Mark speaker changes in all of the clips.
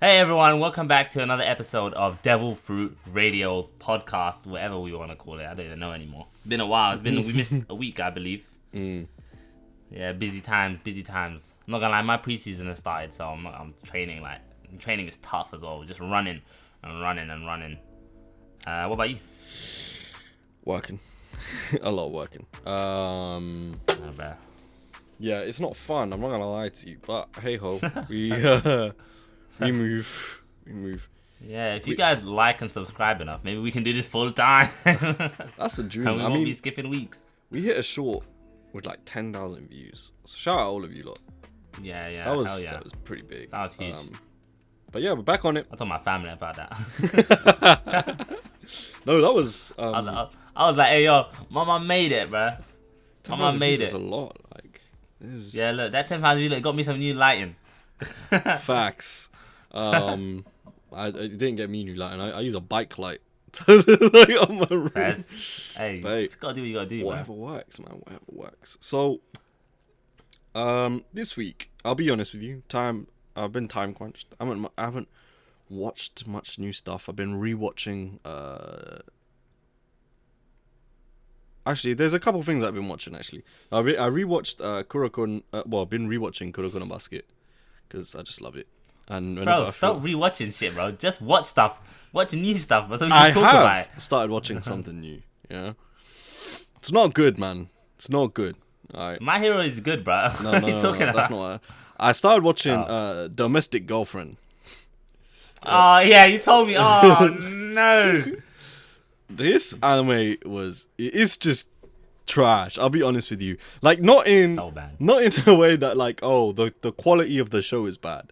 Speaker 1: Hey everyone, welcome back to another episode of Devil Fruit Radio's podcast, whatever we want to call it. I don't even know anymore. It's been a while. We missed a week, I believe. Yeah, busy times. I'm not gonna lie, my preseason has started, so I'm training. Training is tough as well. Just running. What about you?
Speaker 2: Working. A lot of working.
Speaker 1: Not bad.
Speaker 2: Yeah, it's not fun. I'm not gonna lie to you, but hey ho, we move.
Speaker 1: Yeah, if you guys like and subscribe enough, maybe we can do this full time.
Speaker 2: That's the dream.
Speaker 1: And we won't be skipping weeks.
Speaker 2: We hit a short with like 10,000 views. So shout out all of you lot.
Speaker 1: Yeah.
Speaker 2: That was pretty big.
Speaker 1: That was huge.
Speaker 2: But yeah, we're back on it.
Speaker 1: I told my family about that.
Speaker 2: No, that was.
Speaker 1: I was like, hey yo, Mama made it, bro. Mama made it.
Speaker 2: Is a lot. Like,
Speaker 1: yeah, look, that 10,000 views got me some new lighting.
Speaker 2: Facts. I didn't get me new lighting. I use a bike light on my room.
Speaker 1: Hey, you just gotta do what you gotta do.
Speaker 2: Whatever works, man. Whatever works. So, this week, I'll be honest with you. I've been time crunched. I haven't watched much new stuff. I've been rewatching. Actually, there's a couple things I've been watching. Actually, I rewatched Kuroko. I've been rewatching Kuroko no Basket because I just love it. And
Speaker 1: bro, stop rewatching shit, bro. Just watch stuff. Watch new stuff, so we can talk about it.
Speaker 2: I started watching something new. Yeah, it's not good, man. It's not good. All right.
Speaker 1: My Hero is good, bro.
Speaker 2: No,
Speaker 1: what are you talking about?
Speaker 2: That's not. I started watching Domestic Girlfriend.
Speaker 1: Oh yeah, you told me. Oh no.
Speaker 2: This anime it's just trash. I'll be honest with you. Like not in a way that like the quality of the show is bad.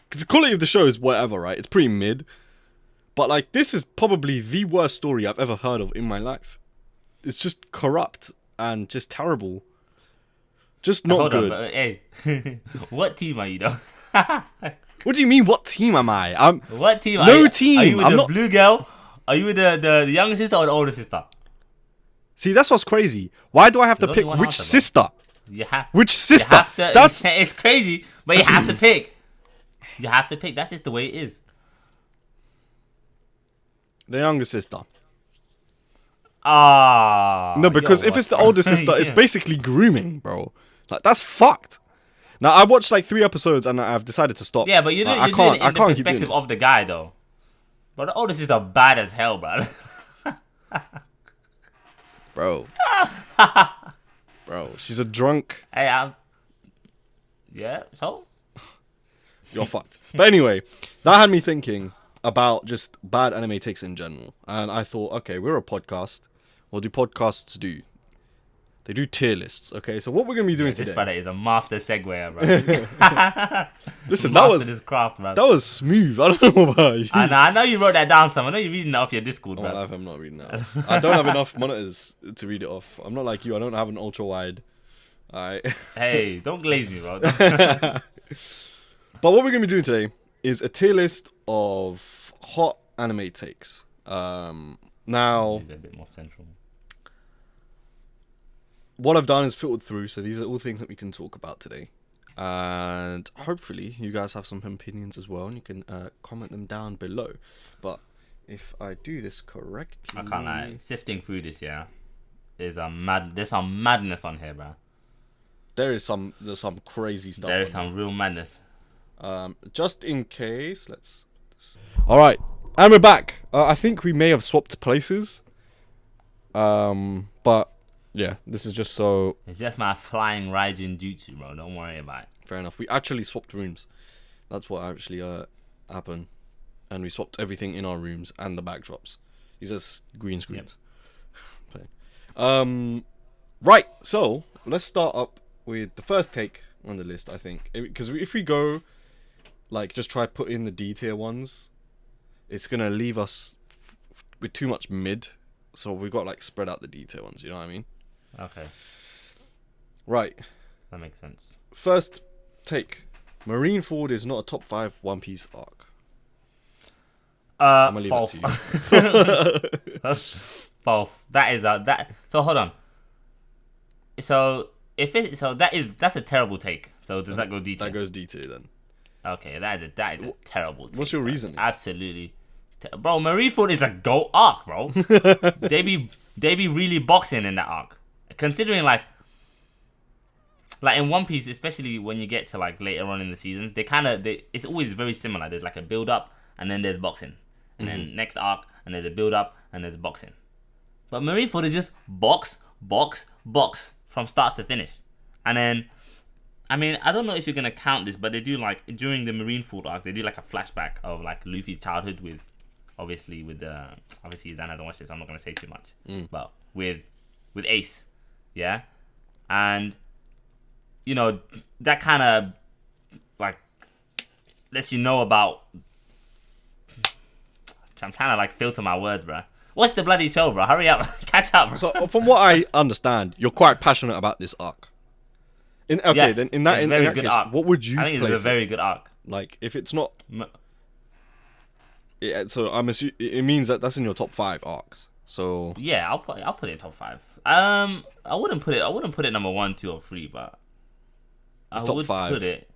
Speaker 2: Because the quality of the show is whatever, right? It's pretty mid. But like this is probably the worst story I've ever heard of in my life. It's just corrupt and just terrible. Just not good.
Speaker 1: On, hey, what team are you though?
Speaker 2: What do you mean? What team am I?
Speaker 1: What team?
Speaker 2: No team.
Speaker 1: Are you with the blue girl? Are you with the younger sister or the older sister?
Speaker 2: See, that's what's crazy. Why do I have to pick which sister? Which sister?
Speaker 1: It's crazy, but you have to pick. You have to pick. That's just the way it is.
Speaker 2: The younger sister.
Speaker 1: No,
Speaker 2: because if it's the older sister, it's basically grooming, bro. Like that's fucked. Now I watched like 3 episodes and I've decided to stop.
Speaker 1: Yeah, but you're doing it in the perspective of the guy though. But the older sister bad as hell, bro.
Speaker 2: Bro, she's a drunk.
Speaker 1: Hey, yeah, so?
Speaker 2: You're fucked. But anyway, that had me thinking about just bad anime takes in general. And I thought, okay, we're a podcast. What do podcasts do? They do tier lists, okay? So what we're going to be doing today...
Speaker 1: This brother is a master seguer, bro.
Speaker 2: Listen,
Speaker 1: that
Speaker 2: was smooth. I don't know about you.
Speaker 1: I know you wrote that down some. I know you're reading that off your Discord, bro.
Speaker 2: I'm not reading that off. I don't have enough monitors to read it off. I'm not like you. I don't have an ultra-wide. Alright.
Speaker 1: Hey, don't glaze me, bro.
Speaker 2: But what we're going to be doing today is a tier list of hot anime takes. Now...
Speaker 1: a bit more central.
Speaker 2: What I've done is filtered through, so these are all things that we can talk about today. And hopefully you guys have some opinions as well, and you can comment them down below. But if I do this correctly...
Speaker 1: I can't lie. Sifting through this, yeah, is there's some madness on here, bro.
Speaker 2: There's some crazy stuff.
Speaker 1: There is some real madness.
Speaker 2: Just in case, let's... Alright, and we're back. I think we may have swapped places. But... yeah, this is just so...
Speaker 1: It's just my flying Raijin jutsu, bro. Don't worry about it.
Speaker 2: Fair enough. We actually swapped rooms. That's what actually happened. And we swapped everything in our rooms and the backdrops. These are green screens. Yep. Right, so let's start up with the first take on the list, I think. Because if we go, like, just try put in the D tier ones, it's going to leave us with too much mid. So we've got, like, spread out the D tier ones, you know what I mean?
Speaker 1: Okay.
Speaker 2: Right.
Speaker 1: That makes sense.
Speaker 2: First take. Marineford is not a top 5 One Piece arc.
Speaker 1: I'm gonna false. False. That is that. So hold on. So that's a terrible take. So does that go D tier?
Speaker 2: That goes D tier then.
Speaker 1: Okay, that is a terrible take.
Speaker 2: What's your
Speaker 1: bro.
Speaker 2: reasoning?
Speaker 1: Absolutely. Bro, Marineford is a GOAT arc, bro. they be really boxing in that arc. Considering like in One Piece, especially when you get to like later on in the seasons, it's always very similar. There's like a build up and then there's boxing. And then next arc and there's a build up and there's boxing. But Marineford is just box from start to finish. And then I mean, I don't know if you're gonna count this, but they do like during the Marineford arc, they do like a flashback of like Luffy's childhood with obviously Zan hasn't watched it, so I'm not gonna say too much. But with Ace, yeah, and you know that kind of like lets you know about. I'm trying to like filter my words, bro. Watch the bloody show, bro. Hurry up, catch up. Bro.
Speaker 2: So from what I understand, you're quite passionate about this arc.
Speaker 1: Yes,
Speaker 2: then in that case,
Speaker 1: arc.
Speaker 2: what would you?
Speaker 1: I think it's a very good arc.
Speaker 2: Like if it's not, yeah. So I'm assuming it means that that's in your top 5 arcs. So
Speaker 1: yeah, I'll put it in top 5. I wouldn't put it number 1, 2, or 3, but
Speaker 2: it's
Speaker 1: I
Speaker 2: top
Speaker 1: would
Speaker 2: 5.
Speaker 1: put it.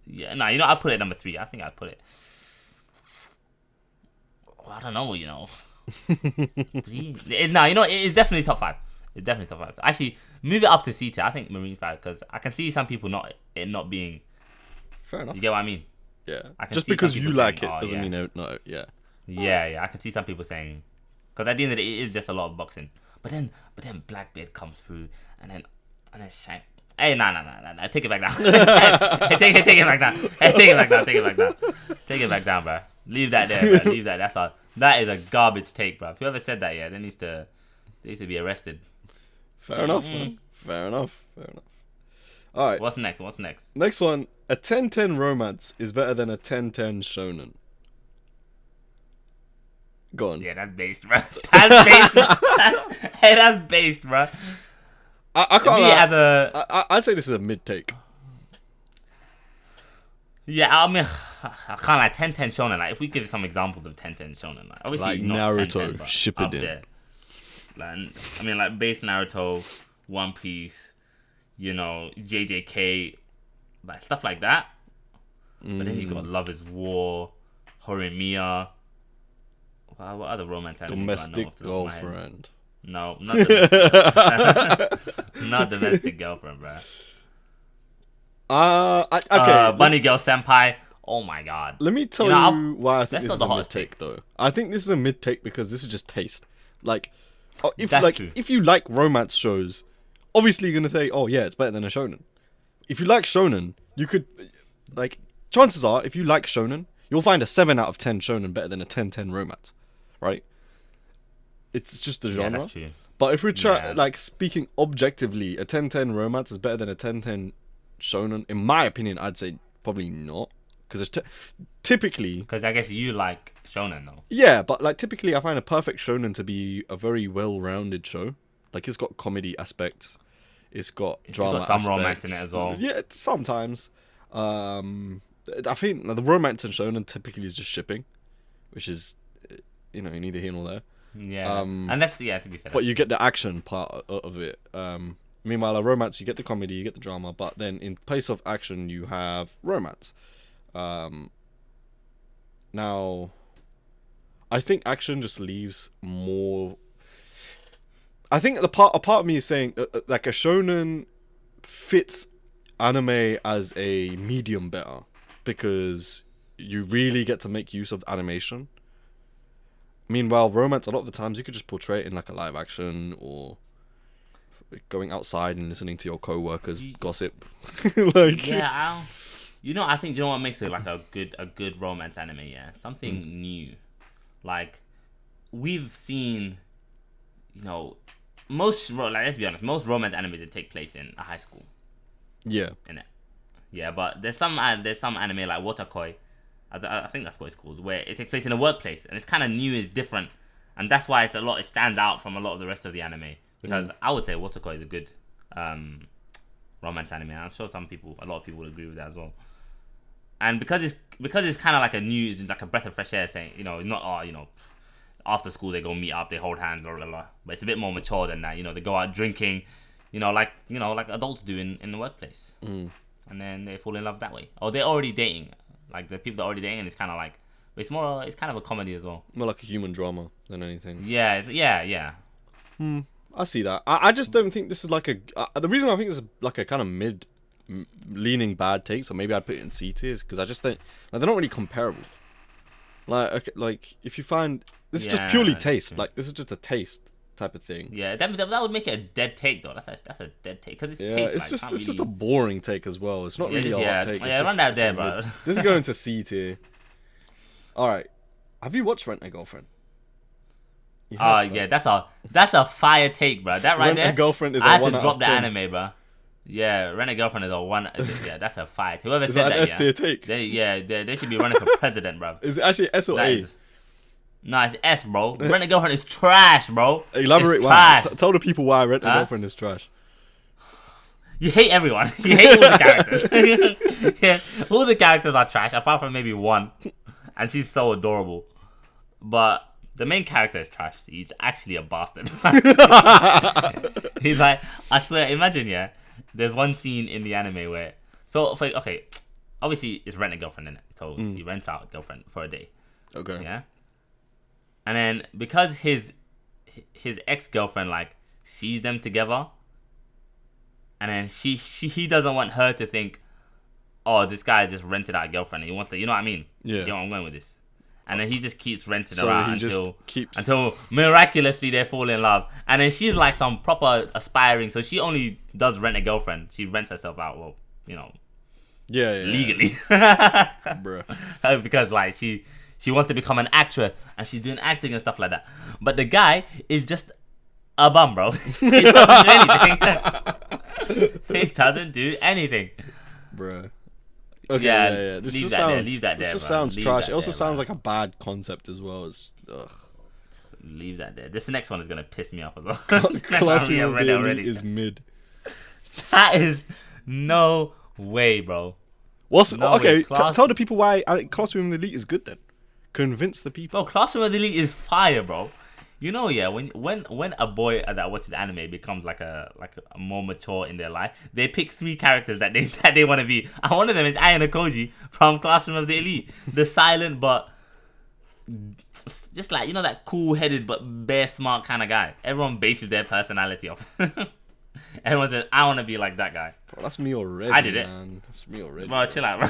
Speaker 1: Yeah, no, I'd put it number 3. I think I'd put it. Well, I don't know, 3. It's definitely top 5. It's definitely top 5. So actually, move it up to C tier. I think Marine 5 because I can see some people not being.
Speaker 2: Fair enough.
Speaker 1: You get what I mean?
Speaker 2: Yeah.
Speaker 1: I can
Speaker 2: Just
Speaker 1: see
Speaker 2: because
Speaker 1: some
Speaker 2: you
Speaker 1: people
Speaker 2: like
Speaker 1: saying,
Speaker 2: it doesn't
Speaker 1: yeah.
Speaker 2: mean no. Yeah.
Speaker 1: Yeah. I can see some people saying, because at the end of the day, it is just a lot of boxing. But then Blackbeard comes through, and then Shank. Hey, no. Take it back down. Hey, take it back down. Hey, take it back down, bro. Leave that there, bro. Leave that. That's all. That is a garbage take, bro. Whoever said that, they need to be arrested.
Speaker 2: Fair enough, man. Fair enough. All right.
Speaker 1: What's next?
Speaker 2: Next one. A 10-10 romance is better than a 10-10 shonen. Go on.
Speaker 1: Yeah, that's based, bro. That's based. Hey, that's based, bro.
Speaker 2: I can't.
Speaker 1: Me
Speaker 2: I'd say this is a mid take.
Speaker 1: Yeah, I mean, I can't like 10-10 shonen. Like, if we give some examples of 10-10 shonen, like obviously
Speaker 2: Like
Speaker 1: not
Speaker 2: Naruto,
Speaker 1: 10-10, but
Speaker 2: Shippuden.
Speaker 1: up there. Like, I mean, like base Naruto, One Piece, JJK, like stuff like that. But then you got Love Is War, Horimiya. What other romance anime
Speaker 2: Domestic
Speaker 1: do I know off the top of my head?
Speaker 2: girlfriend.
Speaker 1: No, not domestic. Not domestic girlfriend, bro.
Speaker 2: Okay.
Speaker 1: Bunny Girl Senpai. Oh my god.
Speaker 2: Let me tell you why I think
Speaker 1: that's
Speaker 2: this
Speaker 1: not
Speaker 2: is
Speaker 1: the
Speaker 2: a mid
Speaker 1: hottest
Speaker 2: take, though. I think this is a mid take because this is just taste. Like,
Speaker 1: That's true.
Speaker 2: if you like romance shows, obviously you're gonna say, oh yeah, it's better than a shonen. If you like shonen, you could, like, chances are, if you like shonen, you'll find a 7 out of 10 shonen better than a 10-10 romance, right? It's just the genre.
Speaker 1: Yeah, that's true.
Speaker 2: But if we're like speaking objectively, a 10-10 romance is better than a 10-10 shonen. In my opinion, I'd say probably not, because it's typically.
Speaker 1: Because I guess you like shonen though.
Speaker 2: Yeah, but like typically, I find a perfect shonen to be a very well-rounded show. Like it's got comedy aspects, it's got drama.
Speaker 1: It's got some
Speaker 2: aspects.
Speaker 1: romance in it as well.
Speaker 2: Yeah, sometimes. I think the romance in shonen typically is just shipping, which is, neither here nor there.
Speaker 1: Yeah, and that's to be fair.
Speaker 2: But you get the action part of it. Meanwhile, a romance, you get the comedy, you get the drama, but then in place of action, you have romance. Now, I think action just leaves more. I think a part of me is saying like a shonen fits anime as a medium better because you really get to make use of animation. Meanwhile, romance, a lot of the times you could just portray it in like a live action or going outside and listening to your co-workers gossip. Like,
Speaker 1: yeah, I think what makes it like a good romance anime. Yeah, something new. Like we've seen, let's be honest, most romance animes that take place in a high school.
Speaker 2: Yeah.
Speaker 1: In it. Yeah, but there's some anime like Watakoi. I think that's what it's called, where it takes place in a workplace and it's kind of new, it's different, and that's why it stands out from a lot of the rest of the anime. Because I would say Waterkoi is a good romance anime. I'm sure a lot of people would agree with that as well. And because it's kind of like it's like a breath of fresh air, saying not after school they go meet up, they hold hands, blah blah blah. But it's a bit more mature than that. They go out drinking, like adults do in the workplace, and then they fall in love that way. Or they're already dating. Like the people that are already dating, it's kind of like, it's kind of a comedy as well.
Speaker 2: More like a human drama than anything.
Speaker 1: Yeah, yeah.
Speaker 2: I see that. I just don't think this is like a. The reason I think this is like a kind of leaning bad take, so maybe I'd put it in C tier, because I just think like, they're not really comparable. Like, okay, like if you find this is just purely taste. Like this is just a taste type of thing.
Speaker 1: Yeah, that would make it a dead take though. That's a dead take because it's taste.
Speaker 2: It's just a boring take as well. It's not really a hot take.
Speaker 1: Yeah, run that there, bro.
Speaker 2: This is going to C tier. All right, have you watched Rent a Girlfriend?
Speaker 1: Yeah, that's a fire take, bro. That right
Speaker 2: Rent
Speaker 1: there.
Speaker 2: a Girlfriend is.
Speaker 1: I had to drop the anime, bro. Yeah, Rent a Girlfriend is a 1. Yeah, that's a fire. Whoever said that,
Speaker 2: S tier take.
Speaker 1: They should be running for president, bro.
Speaker 2: Is it actually S or A?
Speaker 1: No, it's S, bro. Rent a Girlfriend is trash, bro.
Speaker 2: Elaborate why. Tell the people why Rent a Girlfriend is trash.
Speaker 1: You hate everyone. You hate all the characters. Yeah, all the characters are trash, apart from maybe one. And she's so adorable. But the main character is trash. He's actually a bastard. He's like, I swear, imagine, yeah. There's one scene in the anime where... So, okay, obviously it's Rent a Girlfriend, innit? So he rents out a girlfriend for a day.
Speaker 2: Okay.
Speaker 1: Yeah? And then because his ex-girlfriend, like, sees them together, and then he doesn't want her to think, oh, this guy just rented out a girlfriend. He wants to, you know what I mean?
Speaker 2: Yeah.
Speaker 1: You know where I'm going with this. And then he just keeps renting her out
Speaker 2: until
Speaker 1: miraculously they fall in love. And then she's like some proper aspiring, so she only does rent a girlfriend. She rents herself out, well, you know, legally.
Speaker 2: Bruh.
Speaker 1: Because like she wants to become an actress and she's doing acting and stuff like that. But the guy is just a bum, bro. He doesn't do anything. He doesn't do anything.
Speaker 2: Bruh. Okay, yeah. This just sounds trash. It also sounds
Speaker 1: bro.
Speaker 2: like a bad concept as well. It's, ugh.
Speaker 1: Leave that there. This next one is gonna piss me off as well.
Speaker 2: Classroom of the Elite is mid.
Speaker 1: That is no way, bro.
Speaker 2: Okay? Tell the people why Classroom of the Elite is good then. Convince the people.
Speaker 1: Bro, Classroom of the Elite is fire, bro. You know, yeah, when a boy that watches anime becomes like a more mature in their life, they pick 3 characters that they want to be. And one of them is Ayano Koji from Classroom of the Elite, the silent but just like, you know, that cool-headed but bare smart kind of guy. Everyone bases their personality off. Everyone says, I want to be like that guy.
Speaker 2: Bro, that's me already.
Speaker 1: I did it.
Speaker 2: Man. That's me already.
Speaker 1: Bro, chill out, bro.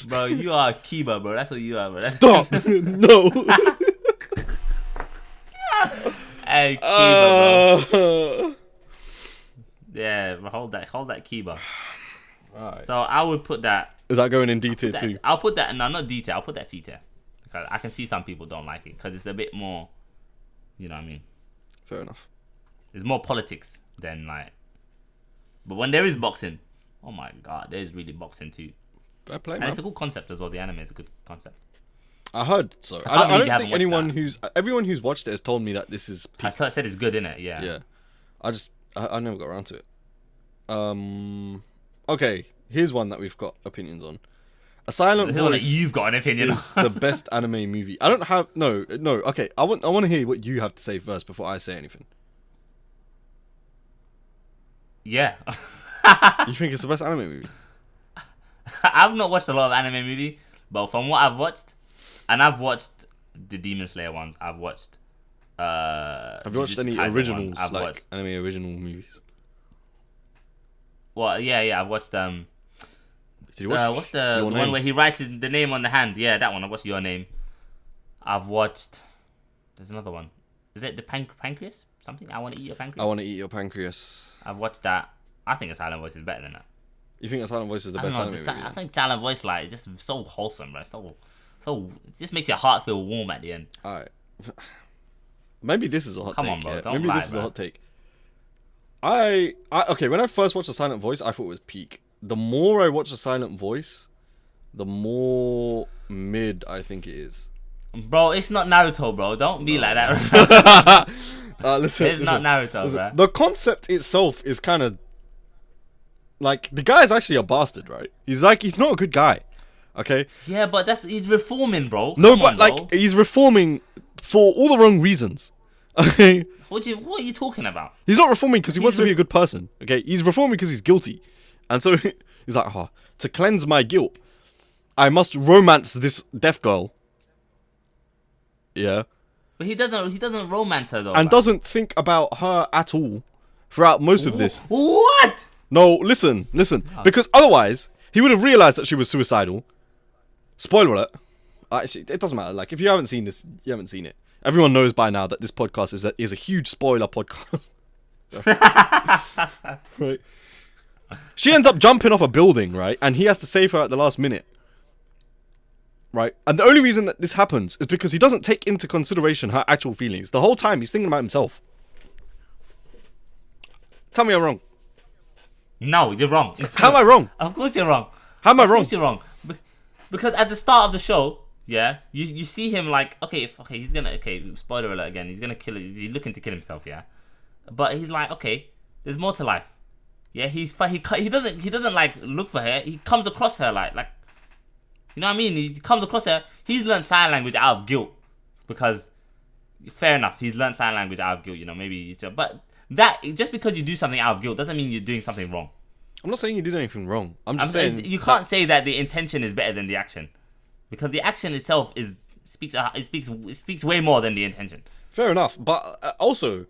Speaker 1: Bro, you are Kiba, bro. That's what you are, bro.
Speaker 2: Stop. No.
Speaker 1: Hey, Kiba, bro. Yeah, bro, hold that Kiba.
Speaker 2: Right.
Speaker 1: So I would put that.
Speaker 2: Is that going in D tier too?
Speaker 1: I'll put that. No, not D tier. I'll put that C tier. Because I can see some people don't like it because it's a bit more. You know what I mean?
Speaker 2: Fair enough.
Speaker 1: It's more politics than like. But when there is boxing, oh my god, there's really boxing too.
Speaker 2: Fair play,
Speaker 1: and
Speaker 2: man.
Speaker 1: it's a good concept as well. The anime is a good concept.
Speaker 2: I heard so. I don't think everyone who's watched it has told me that this is peak.
Speaker 1: I said it's good, innit? Yeah.
Speaker 2: Yeah. I never got around to it. Okay, here's one that we've got opinions on. A Silent Voice.
Speaker 1: You've got an opinion
Speaker 2: is the best anime movie. I don't have no. Okay, I want to hear what you have to say first before I say anything.
Speaker 1: Yeah.
Speaker 2: You think it's the best anime movie?
Speaker 1: I've not watched a lot of anime movie, but from what I've watched, and I've watched the Demon Slayer ones. I've watched.
Speaker 2: Have you watched any originals, like anime original movies?
Speaker 1: Well, yeah. I've watched
Speaker 2: Did you watch
Speaker 1: what's the one where he writes the name on the hand? Yeah, that one. I watched Your Name. I've watched. There's another one. Is it the pancreas? Something? I Want to Eat Your Pancreas.
Speaker 2: I Want to Eat Your Pancreas.
Speaker 1: I've watched that. I think A Silent Voice is better than that.
Speaker 2: You think A Silent Voice is the best anime movie?
Speaker 1: I think Silent Voice like is just so wholesome, bro. So it just makes your heart feel warm at the end.
Speaker 2: Alright. Maybe this is a hot take.
Speaker 1: Come on, bro.
Speaker 2: Yeah.
Speaker 1: Don't
Speaker 2: Maybe
Speaker 1: lie,
Speaker 2: this is
Speaker 1: bro.
Speaker 2: a hot take. Okay, when I first watched A Silent Voice, I thought it was peak. The more I watch A Silent Voice, the more mid I think it is.
Speaker 1: Bro, it's not Naruto, bro. Don't be like that.
Speaker 2: Listen,
Speaker 1: not Naruto, bro.
Speaker 2: The concept itself is kind of like the guy is actually a bastard, right? He's not a good guy. Okay.
Speaker 1: Yeah, but he's reforming, bro.
Speaker 2: No, but he's reforming for all the wrong reasons. Okay.
Speaker 1: What are you talking about?
Speaker 2: He's not reforming because he wants to be a good person. Okay. He's reforming because he's guilty, and so He's like, oh, to cleanse my guilt, I must romance this deaf girl. Yeah.
Speaker 1: But he doesn't romance her though.
Speaker 2: And doesn't think about her at all throughout most of this.
Speaker 1: What?
Speaker 2: No, listen. Because otherwise, he would have realized that she was suicidal. Spoiler alert. Actually, it doesn't matter. Like, if you haven't seen this, you haven't seen it. Everyone knows by now that this podcast is a huge spoiler podcast. Right. She ends up jumping off a building, right? And he has to save her at the last minute. Right? And the only reason that this happens is because he doesn't take into consideration her actual feelings. The whole time, he's thinking about himself. Tell me I'm wrong.
Speaker 1: No, you're wrong.
Speaker 2: How am I wrong?
Speaker 1: Of course you're wrong.
Speaker 2: How am I wrong?
Speaker 1: Of course you're wrong. Because at the start of the show, yeah, you see him like, he's gonna, spoiler alert again, he's gonna kill, he's looking to kill himself, yeah. But he's like, okay, there's more to life. Yeah, he doesn't like look for her. He comes across her like, you know what I mean? He comes across her. He's learned sign language out of guilt because, fair enough, he's learned sign language out of guilt. You know, maybe but that just because you do something out of guilt doesn't mean you're doing something wrong.
Speaker 2: I'm not saying you did anything wrong. I'm just saying
Speaker 1: you can't say that the intention is better than the action, because the action itself speaks way more than the intention.
Speaker 2: Fair enough, but also,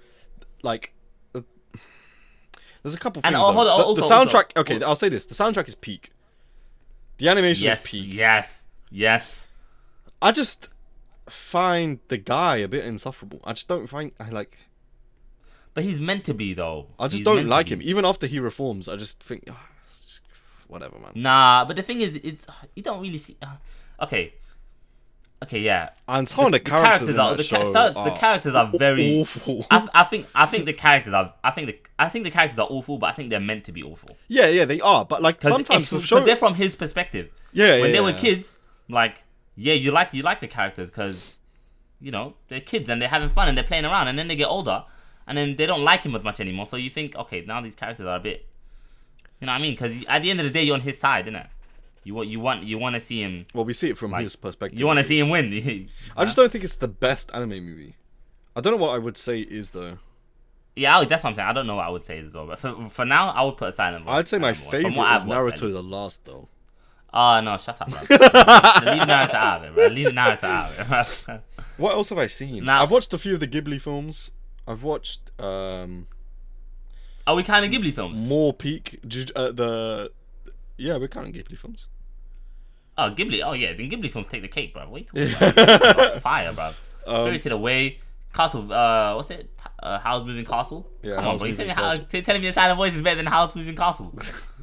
Speaker 2: like, there's a couple things.
Speaker 1: And hold on,
Speaker 2: the soundtrack. Okay, I'll say this: the soundtrack is peak. The animation is peak.
Speaker 1: Yes.
Speaker 2: I just find the guy a bit insufferable. I just don't find
Speaker 1: But he's meant to be though.
Speaker 2: I just don't like him. Even after he reforms, I just think, it's just, whatever, man.
Speaker 1: Nah, but the thing is, you don't really see. Okay, yeah.
Speaker 2: And some of the characters in that show
Speaker 1: the characters are very
Speaker 2: awful.
Speaker 1: I think the characters are. I think the characters are awful, but I think they're meant to be awful.
Speaker 2: Yeah, they are. But like sometimes the show,
Speaker 1: they're from his perspective.
Speaker 2: Yeah,
Speaker 1: when they were kids, like, yeah, you like the characters because, you know, they're kids and they're having fun and they're playing around, and then they get older and then they don't like him as much anymore. So you think, okay, now these characters are a bit, you know what I mean? Because at the end of the day, you're on his side, innit? You want to see him.
Speaker 2: Well, we see it from his perspective.
Speaker 1: You want to see him win.
Speaker 2: I just don't think it's the best anime movie. I don't know what I would say is though.
Speaker 1: Yeah, that's what I'm saying. I don't know what I would say as well. But for now, I would put a Silent Voice.
Speaker 2: I'd say my favorite is Naruto the Last though.
Speaker 1: Oh no, shut up, bro. Leave Naruto out of it, bro. Leave Naruto out of it.
Speaker 2: What else have I seen?
Speaker 1: Now,
Speaker 2: I've watched a few of the Ghibli films. I've watched
Speaker 1: Are we counting Ghibli films?
Speaker 2: More peak we're counting Ghibli films.
Speaker 1: Oh, Ghibli. Oh yeah, then Ghibli films take the cake, bro. What are you talking about? Fire, bro. Spirited Away, Castle. What's it? House Moving Castle.
Speaker 2: Yeah,
Speaker 1: come on, bro. You're telling me a Silent Voice is better than House Moving Castle?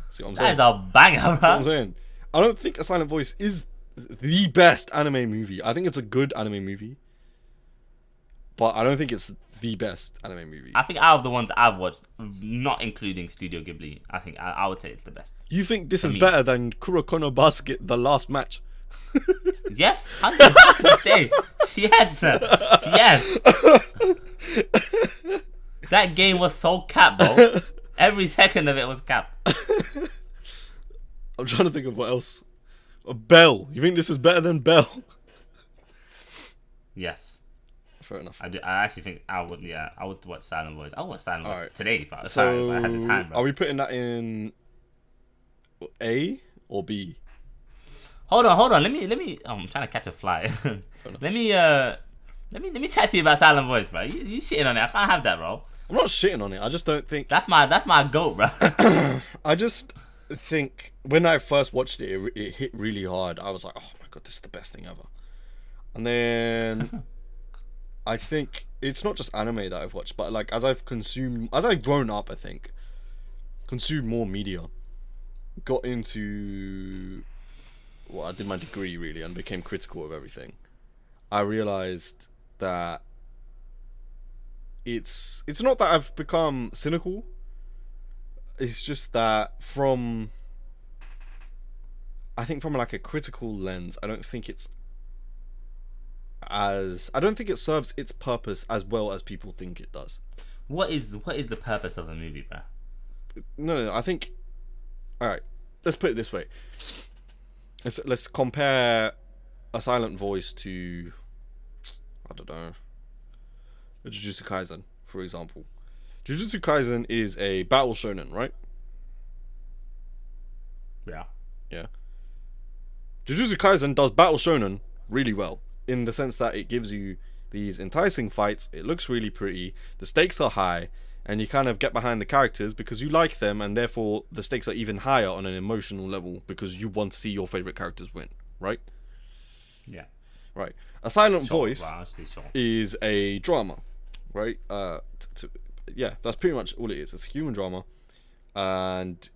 Speaker 2: See what I'm saying?
Speaker 1: That is a banger, bro.
Speaker 2: See what I'm saying? I don't think A Silent Voice is the best anime movie. I think it's a good anime movie, but I don't think it's the best anime movie.
Speaker 1: I think out of the ones I've watched, not including Studio Ghibli, I think I would say it's the best.
Speaker 2: You think this is better than Kurokono Basket, The Last Match?
Speaker 1: Yes, 100%. Yes. That game was so capped, bro. Every second of it was capped.
Speaker 2: I'm trying to think of what else. Bell. You think this is better than Bell?
Speaker 1: Yes.
Speaker 2: Fair enough.
Speaker 1: I actually think I would. Yeah, I would watch Silent Voice. I'll watch Silent Voice today if I had the time. Bro.
Speaker 2: Are we putting that in A or B?
Speaker 1: Hold on. Let me. Oh, I'm trying to catch a fly. Let me chat to you about Silent Voice, bro. You shitting on it? I can't have that, bro.
Speaker 2: I'm not shitting on it. I just don't think
Speaker 1: that's my goat, bro.
Speaker 2: I just think when I first watched it, it hit really hard. I was like, oh my god, this is the best thing ever. And then I think it's not just anime that I've watched, but like as I've grown up, I think consumed more media, got into I did my degree really and became critical of everything. I realized that it's not that I've become cynical. It's just that from like a critical lens, I don't think it serves its purpose as well as people think it does.
Speaker 1: What is the purpose of a movie, bro?
Speaker 2: No, I think. All right, let's put it this way. Let's compare A Silent Voice to, I don't know, Jujutsu Kaisen, for example. Jujutsu Kaisen is a battle shonen, right?
Speaker 1: Yeah.
Speaker 2: Yeah. Jujutsu Kaisen does battle shonen really well, in the sense that it gives you these enticing fights, it looks really pretty, the stakes are high, and you kind of get behind the characters because you like them, and therefore the stakes are even higher on an emotional level because you want to see your favorite characters win, right?
Speaker 1: Yeah.
Speaker 2: Right. A Silent
Speaker 1: Sure,
Speaker 2: Voice
Speaker 1: well, sure.
Speaker 2: is a drama, right? Yeah, that's pretty much all it is. It's a human drama, and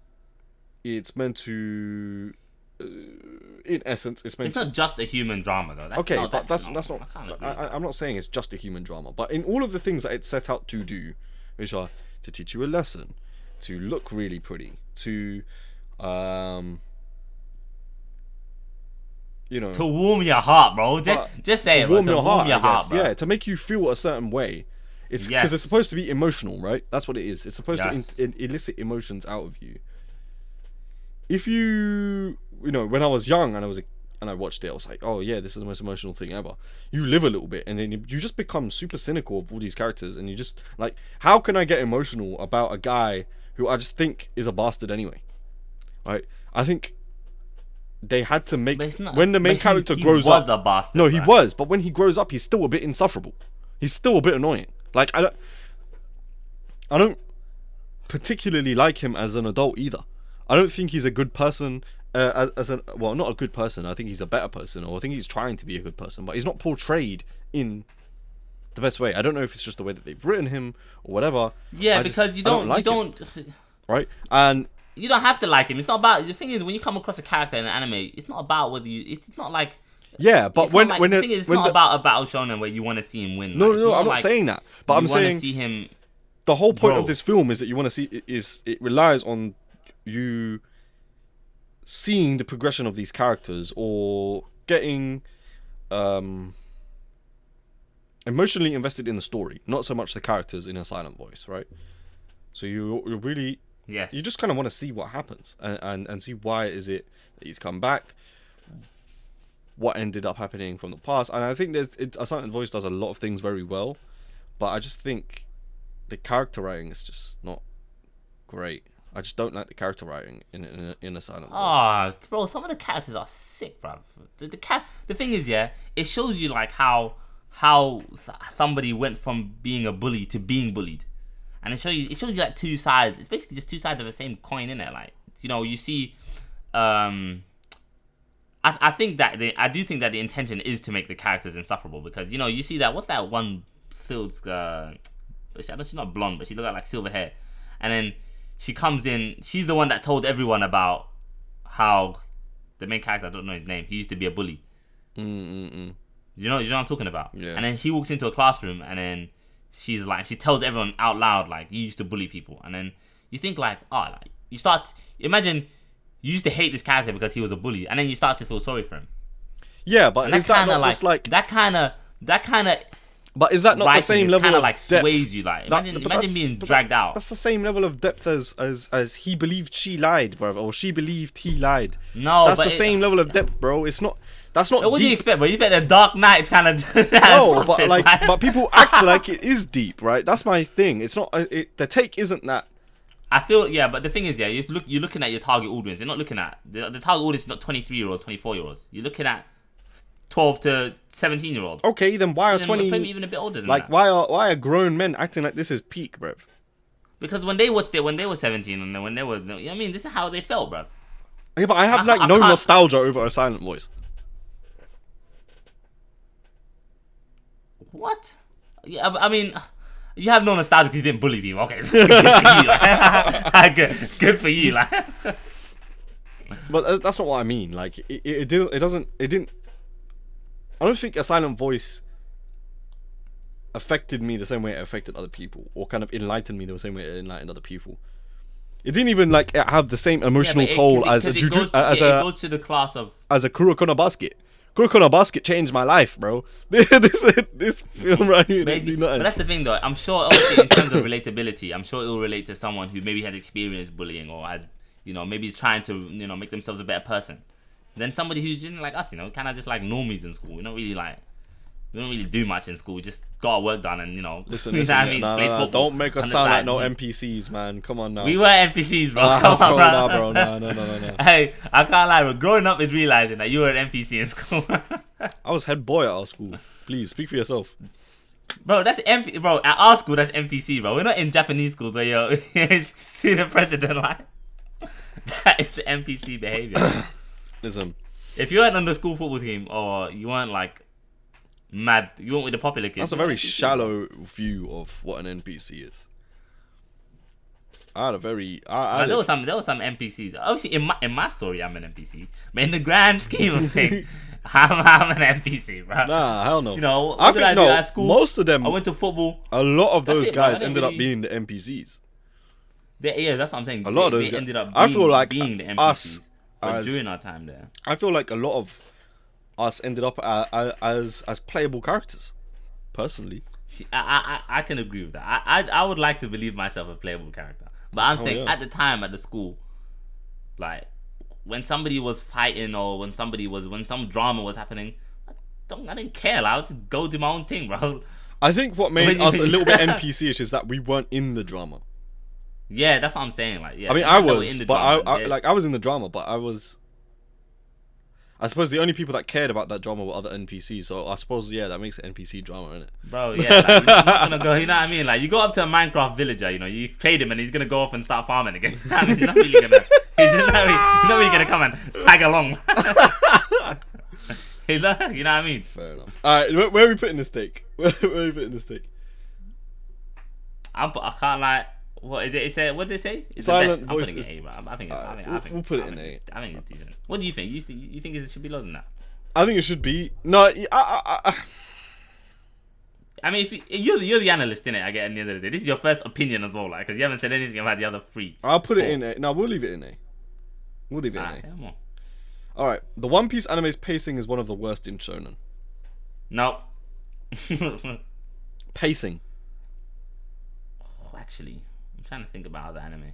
Speaker 2: it's meant to, in essence, it's meant.
Speaker 1: It's not just a human drama though. That's,
Speaker 2: Okay,
Speaker 1: no,
Speaker 2: but that's not.
Speaker 1: I'm
Speaker 2: not saying it's just a human drama, but in all of the things that it's set out to do, which are to teach you a lesson, to look really pretty, to, you know,
Speaker 1: to warm your heart, bro. Just say it, bro. To warm your heart, bro.
Speaker 2: Yeah, to make you feel a certain way. It's because it's supposed to be emotional, right? That's what it is. It's supposed to elicit emotions out of you. If you know, when I was young and I watched it, I was like, oh yeah, this is the most emotional thing ever. You live a little bit, and then you just become super cynical of all these characters, and you just like, how can I get emotional about a guy who I just think is a bastard anyway? Right? I think they had to make when the main character grows up. He was a bastard. No, he was, but when he grows up, he's still a bit insufferable. He's still a bit annoying. Like I don't particularly like him as an adult either. I don't think he's a good person. Not a good person. I think he's a better person, or I think he's trying to be a good person, but he's not portrayed in the best way. I don't know if it's just the way that they've written him or whatever.
Speaker 1: Yeah, because you don't
Speaker 2: right? And
Speaker 1: you don't have to like him. It's not about, the thing is, when you come across a character in an anime, it's not about whether you. It's not like.
Speaker 2: Yeah, but when
Speaker 1: the thing is, it's not about a battle shonen where you want to see him win.
Speaker 2: No, I'm not saying that. But I'm saying
Speaker 1: see him.
Speaker 2: The whole point of this film is that you want to see it relies on you seeing the progression of these characters, or getting emotionally invested in the story, not so much the characters in A Silent Voice, right? So you really,
Speaker 1: yes,
Speaker 2: you just kind of want to see what happens and see why is it that he's come back, what ended up happening from the past. And I think A Silent Voice does a lot of things very well, but I just think the character writing is just not great. I just don't like the character writing in A Silent Voice.
Speaker 1: Ah, bro, some of the characters are sick, bro. The thing is, yeah, it shows you like how somebody went from being a bully to being bullied, and it shows you like two sides. It's basically just two sides of the same coin, innit? Like, you know, you see, I think that I do think that the intention is to make the characters insufferable, because, you know, you see that, what's that one Sil's she's not blonde, but she look like silver hair, and then she comes in, she's the one that told everyone about how the main character, I don't know his name, he used to be a bully. You know what I'm talking about?
Speaker 2: Yeah.
Speaker 1: And then she walks into a classroom, and then she tells everyone out loud, like, you used to bully people. And then you think like, you start, imagine you used to hate this character because he was a bully, and then you start to feel sorry for him.
Speaker 2: Yeah, but is that not just like
Speaker 1: that kind of
Speaker 2: but is that not the same level of
Speaker 1: like
Speaker 2: depth?
Speaker 1: Sways you, like, imagine being dragged out.
Speaker 2: That's the same level of depth as he believed she lied, bro, or she believed he lied.
Speaker 1: No,
Speaker 2: that's the same level of depth, bro. It's not. That's not.
Speaker 1: What
Speaker 2: deep.
Speaker 1: do you expect, bro? You expect the Dark Knight kind of.
Speaker 2: No, but but people act like it is deep, right? That's my thing. It's not. The take isn't that.
Speaker 1: I feel, yeah, but the thing is, yeah, you're looking at your target audience. You're not looking at the target audience is not 23-year-olds, 24-year-olds. You're looking at 12 to 17-year-olds.
Speaker 2: Okay, then why are 20
Speaker 1: even a bit older than
Speaker 2: that? Why are grown men acting like this is peak, bro?
Speaker 1: Because when they watched it when they were 17, and when they were, you know what I mean, this is how they felt, bro.
Speaker 2: Yeah, but I have no nostalgia over A Silent Voice.
Speaker 1: What? Yeah, I mean, you have no nostalgia because you didn't bully people. Okay, good for you. Like. good for you, like.
Speaker 2: But that's not what I mean. Like, it didn't. I don't think A Silent Voice affected me the same way it affected other people, or kind of enlightened me the same way it enlightened other people. It didn't even like have the same emotional toll as a
Speaker 1: it goes to the class of
Speaker 2: as a Kuroko no Basket. Kuroko no Basket changed my life, bro. this film right here.
Speaker 1: But that's the thing, though. I'm sure, obviously, in terms of relatability, I'm sure it will relate to someone who maybe has experienced bullying, or has, you know, maybe is trying to, you know, make themselves a better person. Then somebody who's just like us, you know, kind of just like normies in school. We're not really like, We don't really do much in school. We just got our work done and, you know.
Speaker 2: Listen,
Speaker 1: you know what I mean? Play football.
Speaker 2: Don't make us sound like no NPCs, man. Come on now.
Speaker 1: We were NPCs, bro. Come on, bro.
Speaker 2: No.
Speaker 1: Hey, I can't lie, bro. Growing up is realizing that you were an NPC in school.
Speaker 2: I was head boy at our school. Please, speak for yourself.
Speaker 1: Bro, that's bro, at our school, that's NPC, bro. We're not in Japanese schools where you're student president, like. That is NPC behavior.
Speaker 2: Listen.
Speaker 1: If you weren't on the school football team or you weren't, like, mad, you weren't with the popular kids.
Speaker 2: That's a very shallow view of what an NPC is. I had a very...
Speaker 1: there was some NPCs. Obviously, in my story, I'm an NPC. But in the grand scheme of things, I'm an NPC, bro.
Speaker 2: Nah, hell no.
Speaker 1: You know, what did I do at school?
Speaker 2: Most of them...
Speaker 1: I went to football.
Speaker 2: A lot of those guys ended up being the NPCs.
Speaker 1: Yeah, that's what I'm saying.
Speaker 2: A lot of those
Speaker 1: guys ended up being the NPCs. But during our time there.
Speaker 2: I feel like a lot of us ended up as playable characters, personally.
Speaker 1: I can agree with that. I would like to believe myself a playable character. But I'm saying at the time at the school, like when somebody was fighting or when some drama was happening, I didn't care. Like, I would just go do my own thing, bro.
Speaker 2: I think what made us a little bit NPC-ish is that we weren't in the drama.
Speaker 1: Yeah, that's what I'm saying. Like, yeah,
Speaker 2: I mean, I was, but I was in the drama, but I suppose the only people that cared about that drama were other NPCs. So I suppose, yeah, that makes it NPC drama, innit?
Speaker 1: Bro, yeah, like, you're not gonna go. You know what I mean? Like, you go up to a Minecraft villager, you know, you trade him, and he's gonna go off and start farming again. I mean, he's not really gonna. He's not really gonna come and tag along. You know what I mean?
Speaker 2: Fair enough. All right, where are we putting the stake? Where are we putting the stake?
Speaker 1: I can't lie. What is it? What did it say? It's
Speaker 2: Silent
Speaker 1: the best.
Speaker 2: voices.
Speaker 1: I'm putting it A, bro. I think
Speaker 2: we'll put it in A.
Speaker 1: I think it's decent. What do you think? You think it should be lower than that?
Speaker 2: I think it should be. No,
Speaker 1: I mean, if you're the analyst, innit? I get at the end of the day. This is your first opinion as well, like, because you haven't said anything about the other three.
Speaker 2: I'll put it in A. No, we'll leave it in A. We'll leave it in A. Alright, the One Piece anime's pacing is one of the worst in shonen.
Speaker 1: No.
Speaker 2: Pacing.
Speaker 1: Oh, actually, I'm trying to think about other anime.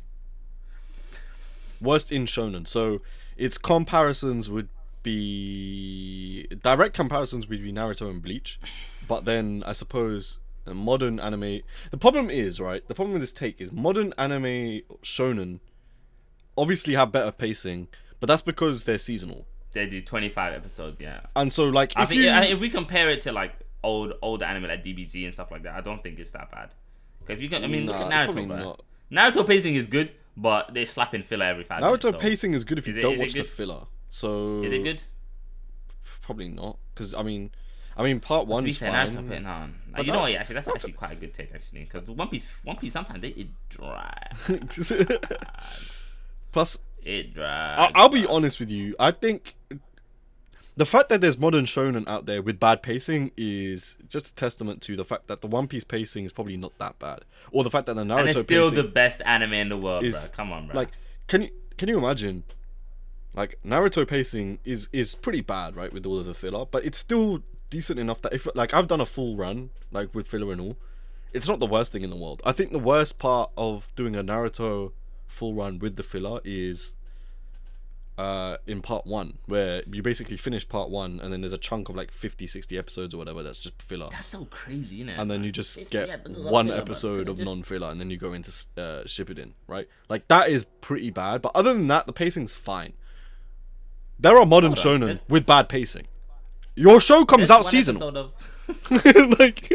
Speaker 2: Worst in shonen. So its comparisons would be direct comparisons would be Naruto and Bleach, but then I suppose modern anime. The problem is, right? The problem with this take is modern anime shonen obviously have better pacing, but that's because they're seasonal.
Speaker 1: They do 25 episodes, yeah.
Speaker 2: And so, like,
Speaker 1: I think if we compare it to like older anime like DBZ and stuff like that, I don't think it's that bad. If you can, I mean, look at Naruto, bro. Naruto pacing is good, but they slap in filler every 5 minutes.
Speaker 2: Naruto pacing is good if you don't watch the filler. So
Speaker 1: is it good?
Speaker 2: Probably not, because I mean, part one is fine.
Speaker 1: Naruto putting on. Like, you know what? Yeah, actually, that's actually quite a good take, actually, because One Piece sometimes it drags.
Speaker 2: Plus,
Speaker 1: it drags.
Speaker 2: I'll be honest with you. I think the fact that there's modern shonen out there with bad pacing is just a testament to the fact that the One Piece pacing is probably not that bad, or the fact that the Naruto
Speaker 1: and it's still
Speaker 2: pacing
Speaker 1: the best anime in the world, bro. Come on, bro.
Speaker 2: Like, can you imagine? Like, Naruto pacing is pretty bad, right, with all of the filler, but it's still decent enough that if, like, I've done a full run, like, with filler and all, it's not the worst thing in the world. I think the worst part of doing a Naruto full run with the filler is in part 1, where you basically finish part 1 and then there's a chunk of like 50-60 episodes or whatever that's just filler.
Speaker 1: That's so crazy, isn't it?
Speaker 2: And then you just get one episode of non-filler and then you go into Shippuden, right? Like, that is pretty bad, but other than that, the pacing's fine. There are modern shonen with bad pacing. Your show comes out seasonal. Like,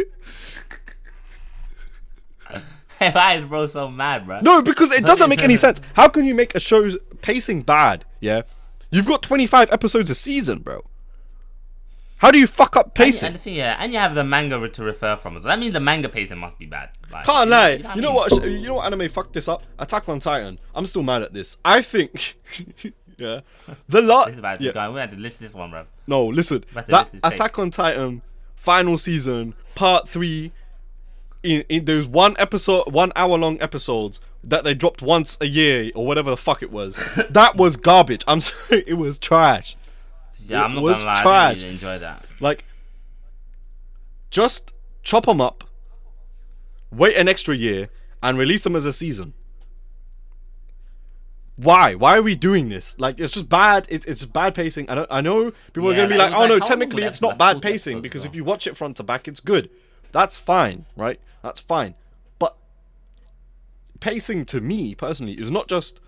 Speaker 1: why is bro so mad, bro?
Speaker 2: No, because it doesn't make any sense. How can you make a show's pacing bad? Yeah, you've got 25 episodes a season, bro. How do you fuck up pacing?
Speaker 1: And the thing, and you have the manga to refer from, so that means the manga pacing must be bad. Like,
Speaker 2: can't lie. You know what? You know what anime fucked this up? Attack on Titan. I'm still mad at this. I think. Yeah, the lot.
Speaker 1: This is about we had to list this one, bro.
Speaker 2: No, listen. That Attack on Titan final season part 3. In those 1 hour long episodes that they dropped once a year or whatever the fuck it was, that was garbage. I'm sorry, it was trash.
Speaker 1: Yeah, I'm not gonna lie, I didn't really enjoy that.
Speaker 2: Like, just chop them up, wait an extra year, and release them as a season. Why? Why are we doing this? Like, it's just bad. It's bad pacing. I know people are gonna be like, oh no, technically it's not bad pacing because if you watch it front to back, it's good. That's fine, right? That's fine. But pacing to me personally is not just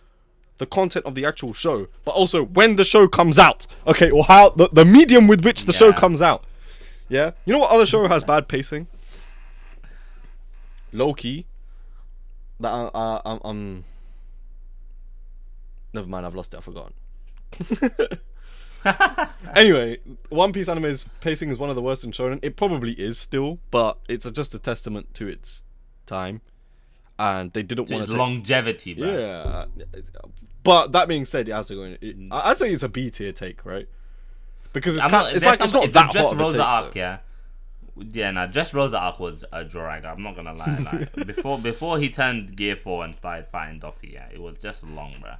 Speaker 2: the content of the actual show, but also when the show comes out. Okay, or how the medium with which the show comes out. Yeah, you know what other show has bad pacing? Loki. That never mind, I've lost it. I've forgotten. Anyway, One Piece anime's pacing is one of the worst in shonen. It probably is still, but it's just a testament to its time, and they didn't want to
Speaker 1: longevity, bro.
Speaker 2: Yeah, but that being said, it has to go in. I'd say it's a B tier take, right? Because it's not that
Speaker 1: just
Speaker 2: hot of a
Speaker 1: Rosa
Speaker 2: take,
Speaker 1: arc,
Speaker 2: though.
Speaker 1: Yeah, no, just Rosa arc was a drag. I'm not gonna lie. Like, before he turned Gear 4 and started fighting Doffy, it was just long, bro.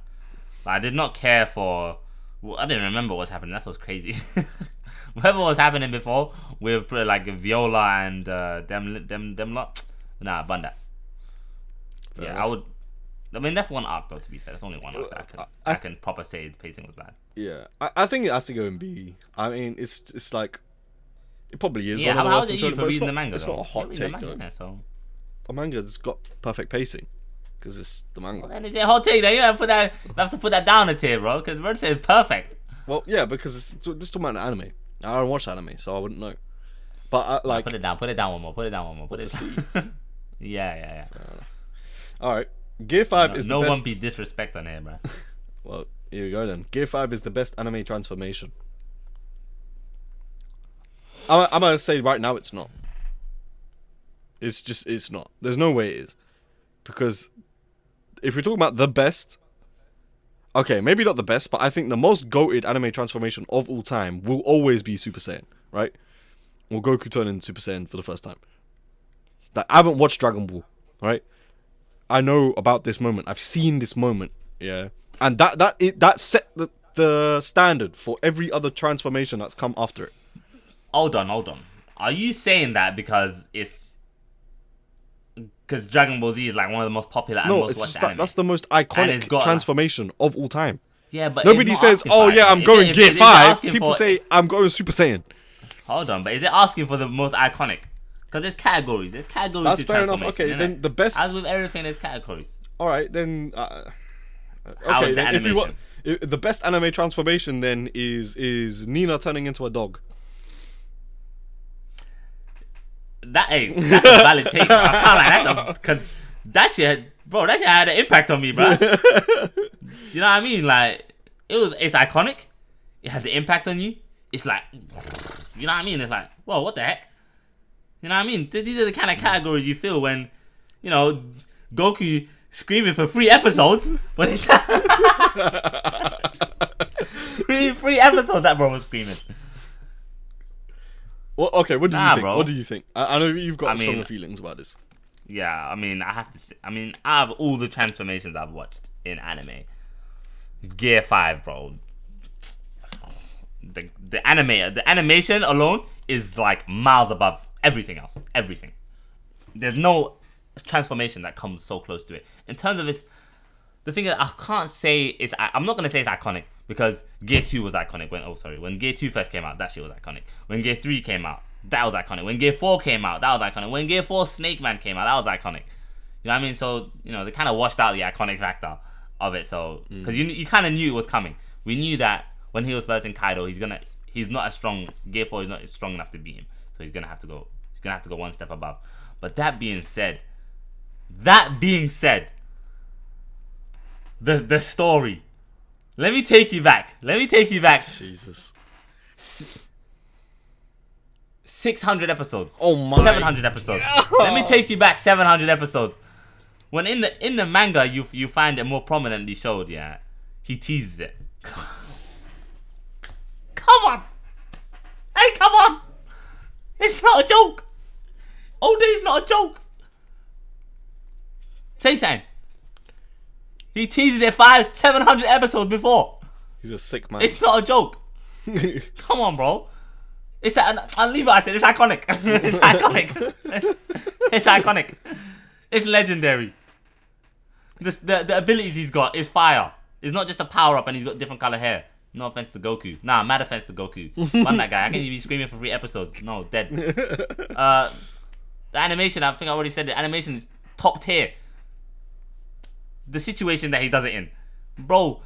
Speaker 1: Like, I did not care for. Well, I didn't remember what was happening. That's what's crazy. Whatever was happening before with like Viola and them lot. Nah, bun that. I would. I mean, that's one arc though. To be fair, that's only one arc that I can proper say the pacing was bad.
Speaker 2: Yeah, I think it has to go in B. I mean, it's like it probably is.
Speaker 1: Yeah,
Speaker 2: one of the
Speaker 1: how
Speaker 2: worst
Speaker 1: is it
Speaker 2: in
Speaker 1: you
Speaker 2: shonen,
Speaker 1: for
Speaker 2: but
Speaker 1: reading the manga?
Speaker 2: It's not a hot take though.
Speaker 1: So.
Speaker 2: A manga's got perfect pacing because it's the manga.
Speaker 1: Well, then is it a hot take? Then you have to put that down a tier, bro. Because Bird says perfect.
Speaker 2: Well, yeah, because it's just talking about anime. I don't watch anime, so I wouldn't know. But like,
Speaker 1: put it down one more. Put it down. Yeah.
Speaker 2: All right, Gear 5 is the best.
Speaker 1: No one be disrespect on here, bro.
Speaker 2: Well, here we go then. Gear 5 is the best anime transformation. I'm gonna say right now it's not. It's not. There's no way it is. Because if we're talking about the best, okay, maybe not the best, but I think the most goated anime transformation of all time will always be Super Saiyan, right? Or Goku turning Super Saiyan for the first time. Like, I haven't watched Dragon Ball, right? I know about this moment. I've seen this moment, yeah. And that set the standard for every other transformation that's come after it.
Speaker 1: Hold on. Are you saying that because Dragon Ball Z is like one of the most popular and most watched anime?
Speaker 2: That's the most iconic transformation of all time.
Speaker 1: Yeah, but
Speaker 2: nobody says, "Oh yeah, I'm going Gear 5." People say, "I'm going Super Saiyan."
Speaker 1: Hold on, but is it asking for the most iconic? Because there's categories. There's categories.
Speaker 2: That's fair enough. Okay, then the best.
Speaker 1: As with everything, there's categories.
Speaker 2: All right, then. Okay, then if you want, the best anime transformation then is Nina turning into a dog.
Speaker 1: That's a valid take, bro. I can't lie. That shit had an impact on me, bro. You know what I mean? Like, it's iconic. It has an impact on you. It's like, you know what I mean? It's like, whoa, what the heck? You know what I mean? These are the kind of categories you feel when, you know, Goku screaming for 3 episodes. When it's 3 episodes that bro was screaming.
Speaker 2: Well, okay, what do you think? Bro. What do you think? I know you've got stronger feelings about this.
Speaker 1: Yeah, I mean, I have to say, out of all the transformations I've watched in anime, Gear 5, bro. The animation alone is like miles above everything else. Everything. There's no transformation that comes so close to it. In terms of its, the thing that I can't say is, I'm not gonna say it's iconic because Gear 2 was iconic when Gear 2 first came out, that shit was iconic. When Gear 3 came out, that was iconic. When Gear 4 came out, that was iconic. When Gear 4 Snake Man came out, that was iconic. You know what I mean? So, you know, they kind of washed out the iconic factor of it. So, because you kind of knew it was coming. We knew that when he was versing Kaido, he's not as strong. Gear 4 is not strong enough to beat him. So he's gonna have to go one step above. But that being said, the story. Let me take you back.
Speaker 2: Jesus.
Speaker 1: 600 episodes.
Speaker 2: Oh my.
Speaker 1: 700 episodes. Let me take you back 700 episodes. When in the manga you find it more prominently showed, yeah, he teases it. Come on. Hey, come on. It's not a joke. All day is not a joke. Say something. He teases it 700 episodes before.
Speaker 2: He's a sick man.
Speaker 1: It's not a joke. Come on, bro. I'll leave it. I said it's iconic. It's iconic. It's iconic. It's legendary. The abilities he's got is fire. It's not just a power up and he's got different color hair. No offense to Goku. Nah, mad offense to Goku. Fun that guy. I can't even be screaming for 3 episodes. No, dead. The animation, I think I already said it. Animation is top tier. The situation that he does it in. Bro,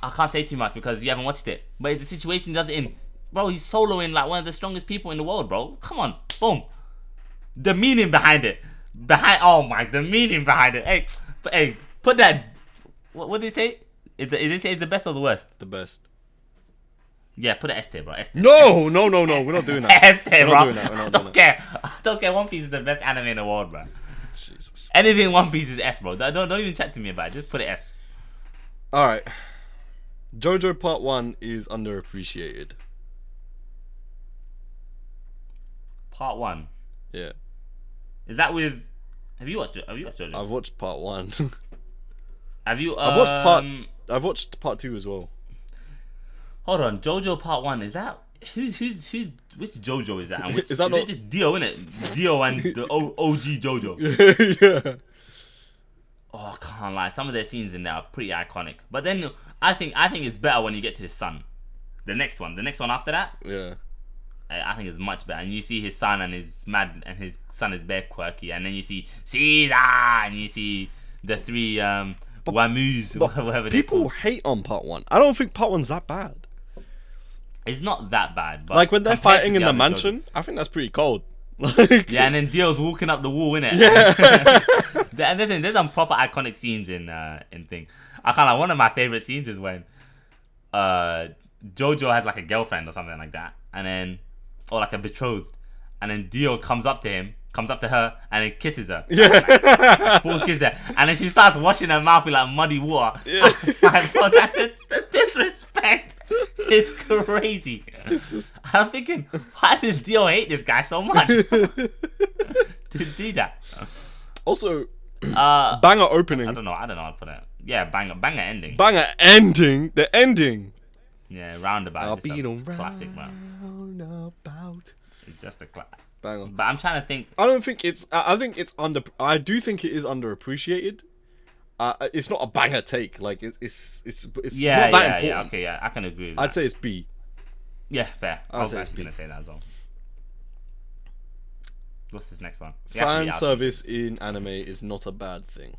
Speaker 1: I can't say too much because you haven't watched it. But the situation he does it in. Bro, he's soloing like one of the strongest people in the world, bro. Come on. Boom. The meaning behind it. The meaning behind it. Hey, put that. What did he say? Is it say it's the best or the worst?
Speaker 2: The best.
Speaker 1: Yeah, put an S tier, bro. S tier.
Speaker 2: No. We're not doing that.
Speaker 1: S tier, bro.
Speaker 2: We're not doing that.
Speaker 1: I don't care. I don't care. One Piece is the best anime in the world, bro.
Speaker 2: Jesus.
Speaker 1: Anything One Piece is S, bro. Don't even chat to me about it. Just put it S.
Speaker 2: All right. JoJo Part 1 is underappreciated.
Speaker 1: Part 1.
Speaker 2: Yeah.
Speaker 1: Is that with? Have you watched JoJo?
Speaker 2: I've watched Part 1.
Speaker 1: Have you?
Speaker 2: I've watched Part 2 as well.
Speaker 1: Hold on, JoJo Part 1. Is that who's which JoJo is that? And which,
Speaker 2: is that not
Speaker 1: it just Dio, innit? Dio and the OG JoJo.
Speaker 2: Yeah.
Speaker 1: Oh, I can't lie. Some of their scenes in there are pretty iconic. But then I think it's better when you get to his son. The next one after that.
Speaker 2: Yeah.
Speaker 1: I think it's much better. And you see his son and his son is bare quirky. And then you see Caesar and you see the 3 Wamus, whatever they
Speaker 2: people
Speaker 1: call.
Speaker 2: hate on Part 1. I don't think Part 1's that bad.
Speaker 1: It's not that bad. But
Speaker 2: like when they're
Speaker 1: compared
Speaker 2: fighting
Speaker 1: to
Speaker 2: in the
Speaker 1: other
Speaker 2: mansion, I think that's pretty cold. Like,
Speaker 1: yeah, and then Dio's walking up the wall, innit?
Speaker 2: Yeah.
Speaker 1: And there's some proper iconic scenes in thing. I kind of one of my favorite scenes is when Jojo has like a girlfriend or something like that, and then or like a betrothed, and then Dio comes up to her, and then kisses her.
Speaker 2: Yeah.
Speaker 1: Falls kiss her, and then she starts washing her mouth with like muddy water.
Speaker 2: Yeah.
Speaker 1: The disrespect is crazy.
Speaker 2: It's just.
Speaker 1: I'm thinking, why does Dio hate this guy so much to do that?
Speaker 2: Also, banger opening.
Speaker 1: I don't know how to put it. Yeah, banger ending.
Speaker 2: Banger ending. The ending.
Speaker 1: Yeah, roundabout.
Speaker 2: I'll
Speaker 1: It's
Speaker 2: be
Speaker 1: a classic, man.
Speaker 2: Roundabout.
Speaker 1: It's just a classic.
Speaker 2: Banger.
Speaker 1: But I'm trying to think.
Speaker 2: I don't think it's. I think it's under. I do think it is underappreciated. It's not a banger take. Like it's not that important.
Speaker 1: Yeah. Okay, yeah, I can agree with
Speaker 2: I'd
Speaker 1: that.
Speaker 2: say it's B.
Speaker 1: Yeah, fair. I was
Speaker 2: say it's
Speaker 1: actually gonna say that as well. What's this next one?
Speaker 2: Fan service in anime is not a bad thing.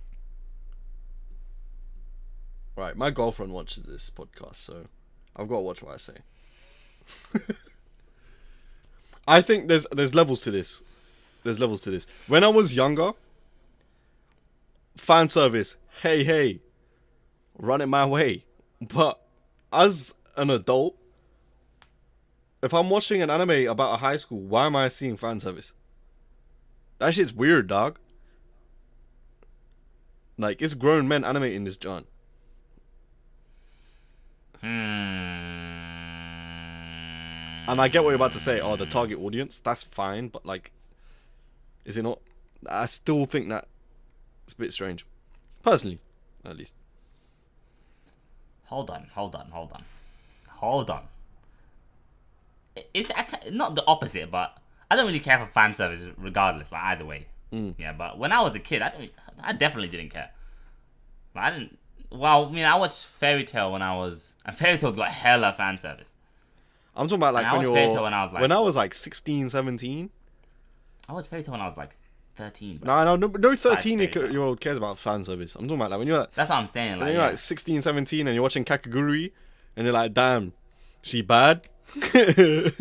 Speaker 2: Right, my girlfriend watches this podcast, so I've got to watch what I say. I think there's levels to this. There's levels to this. When I was younger, fan service, hey, run it my way. But as an adult, if I'm watching an anime about a high school, why am I seeing fan service? That shit's weird, dog. Like, it's grown men animating this John. And I get what you're about to say. Oh, the target audience, that's fine, but like, is it not? I still think that it's a bit strange, personally, at least.
Speaker 1: Hold on. It's not the opposite, but I don't really care for fan service regardless, like either way. Yeah, but when I was a kid, I definitely didn't care. Like, I didn't. Well, I mean, I watched Fairy Tail and Fairy Tail got hella fan service.
Speaker 2: I'm talking about like when I was like 16, 17.
Speaker 1: I watched Fairy Tail when I was like 13.
Speaker 2: No 13-year-old cares about fan service. I'm talking about like when you're like,
Speaker 1: that's what I'm saying. Like,
Speaker 2: when you're like 16, 17 and you're watching Kakaguri and you're like, damn, she bad. You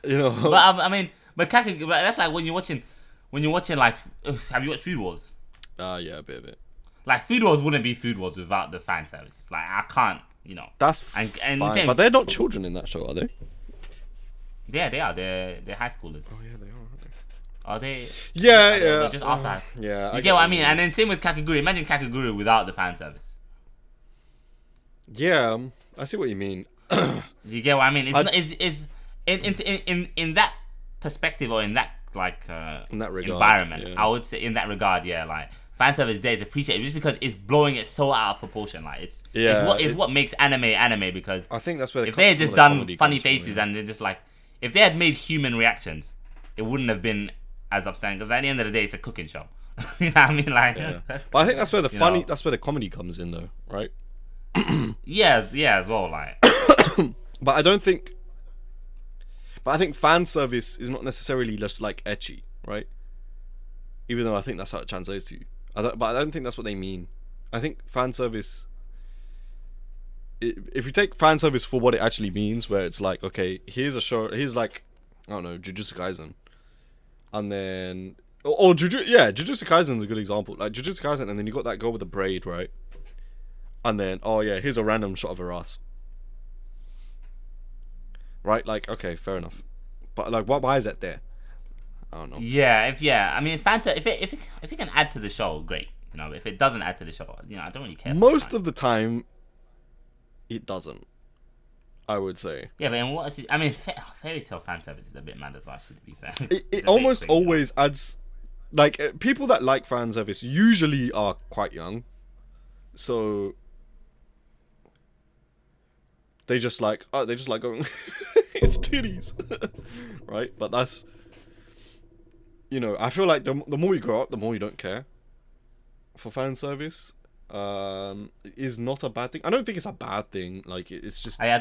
Speaker 2: know.
Speaker 1: But I mean, but that's like when you're watching like, have you watched Food Wars?
Speaker 2: Yeah, a bit.
Speaker 1: Like, Food Wars wouldn't be Food Wars without the fan service. Like, I can't,
Speaker 2: That's
Speaker 1: and
Speaker 2: fine,
Speaker 1: same,
Speaker 2: but they're not children in that show, are they?
Speaker 1: Yeah, they are. They're high schoolers.
Speaker 2: Oh yeah, they are. Aren't they?
Speaker 1: Are they?
Speaker 2: Yeah.
Speaker 1: They're just after high school.
Speaker 2: Yeah,
Speaker 1: you get what I mean? And then same with Kakaguri. Imagine Kakaguri without the fan service.
Speaker 2: Yeah, I see what you mean.
Speaker 1: You get what I mean? It's in that perspective, or in that like
Speaker 2: in that regard,
Speaker 1: environment.
Speaker 2: Yeah.
Speaker 1: I would say in that regard, yeah, like fan service there is appreciated just because it's blowing it so out of proportion. Like it's what makes anime because
Speaker 2: I think that's where
Speaker 1: if they had just done funny faces and they're just like, if they had made human reactions, it wouldn't have been as upstanding. Because at the end of the day, it's a cooking show, You know what I mean? Like,
Speaker 2: Yeah. But I think that's where the funny,
Speaker 1: know.
Speaker 2: that's where the comedy comes in, though, right?
Speaker 1: yeah, as well. Like,
Speaker 2: But I think fan service is not necessarily just like ecchi, right? Even though I think that's how it translates to. But I don't think that's what they mean. I think fan service. If you take fan service for what it actually means, where it's like, okay, here's a show, here's like, I don't know, Jujutsu Kaisen, and then Jujutsu Kaisen's a good example. Like Jujutsu Kaisen, and then you got that girl with the braid, right? And then, oh yeah, here's a random shot of her ass. Right, like, okay, fair enough. But like, why is that there? I don't know.
Speaker 1: Yeah. I mean, Fanta, if it can add to the show, great. You know, if it doesn't add to the show, you know, I don't really care.
Speaker 2: Most of the time, it doesn't. I would say.
Speaker 1: Yeah, but what is it? I mean, fairy tale fan service is a bit mad as well. Actually, to be fair,
Speaker 2: It almost always adds. Like people that like fan service usually are quite young, so they just like going. It's titties, right? But that's, you know, I feel like the more you grow up, the more you don't care for fan service. Is not a bad thing. I don't think it's a bad thing. Like it's just.
Speaker 1: I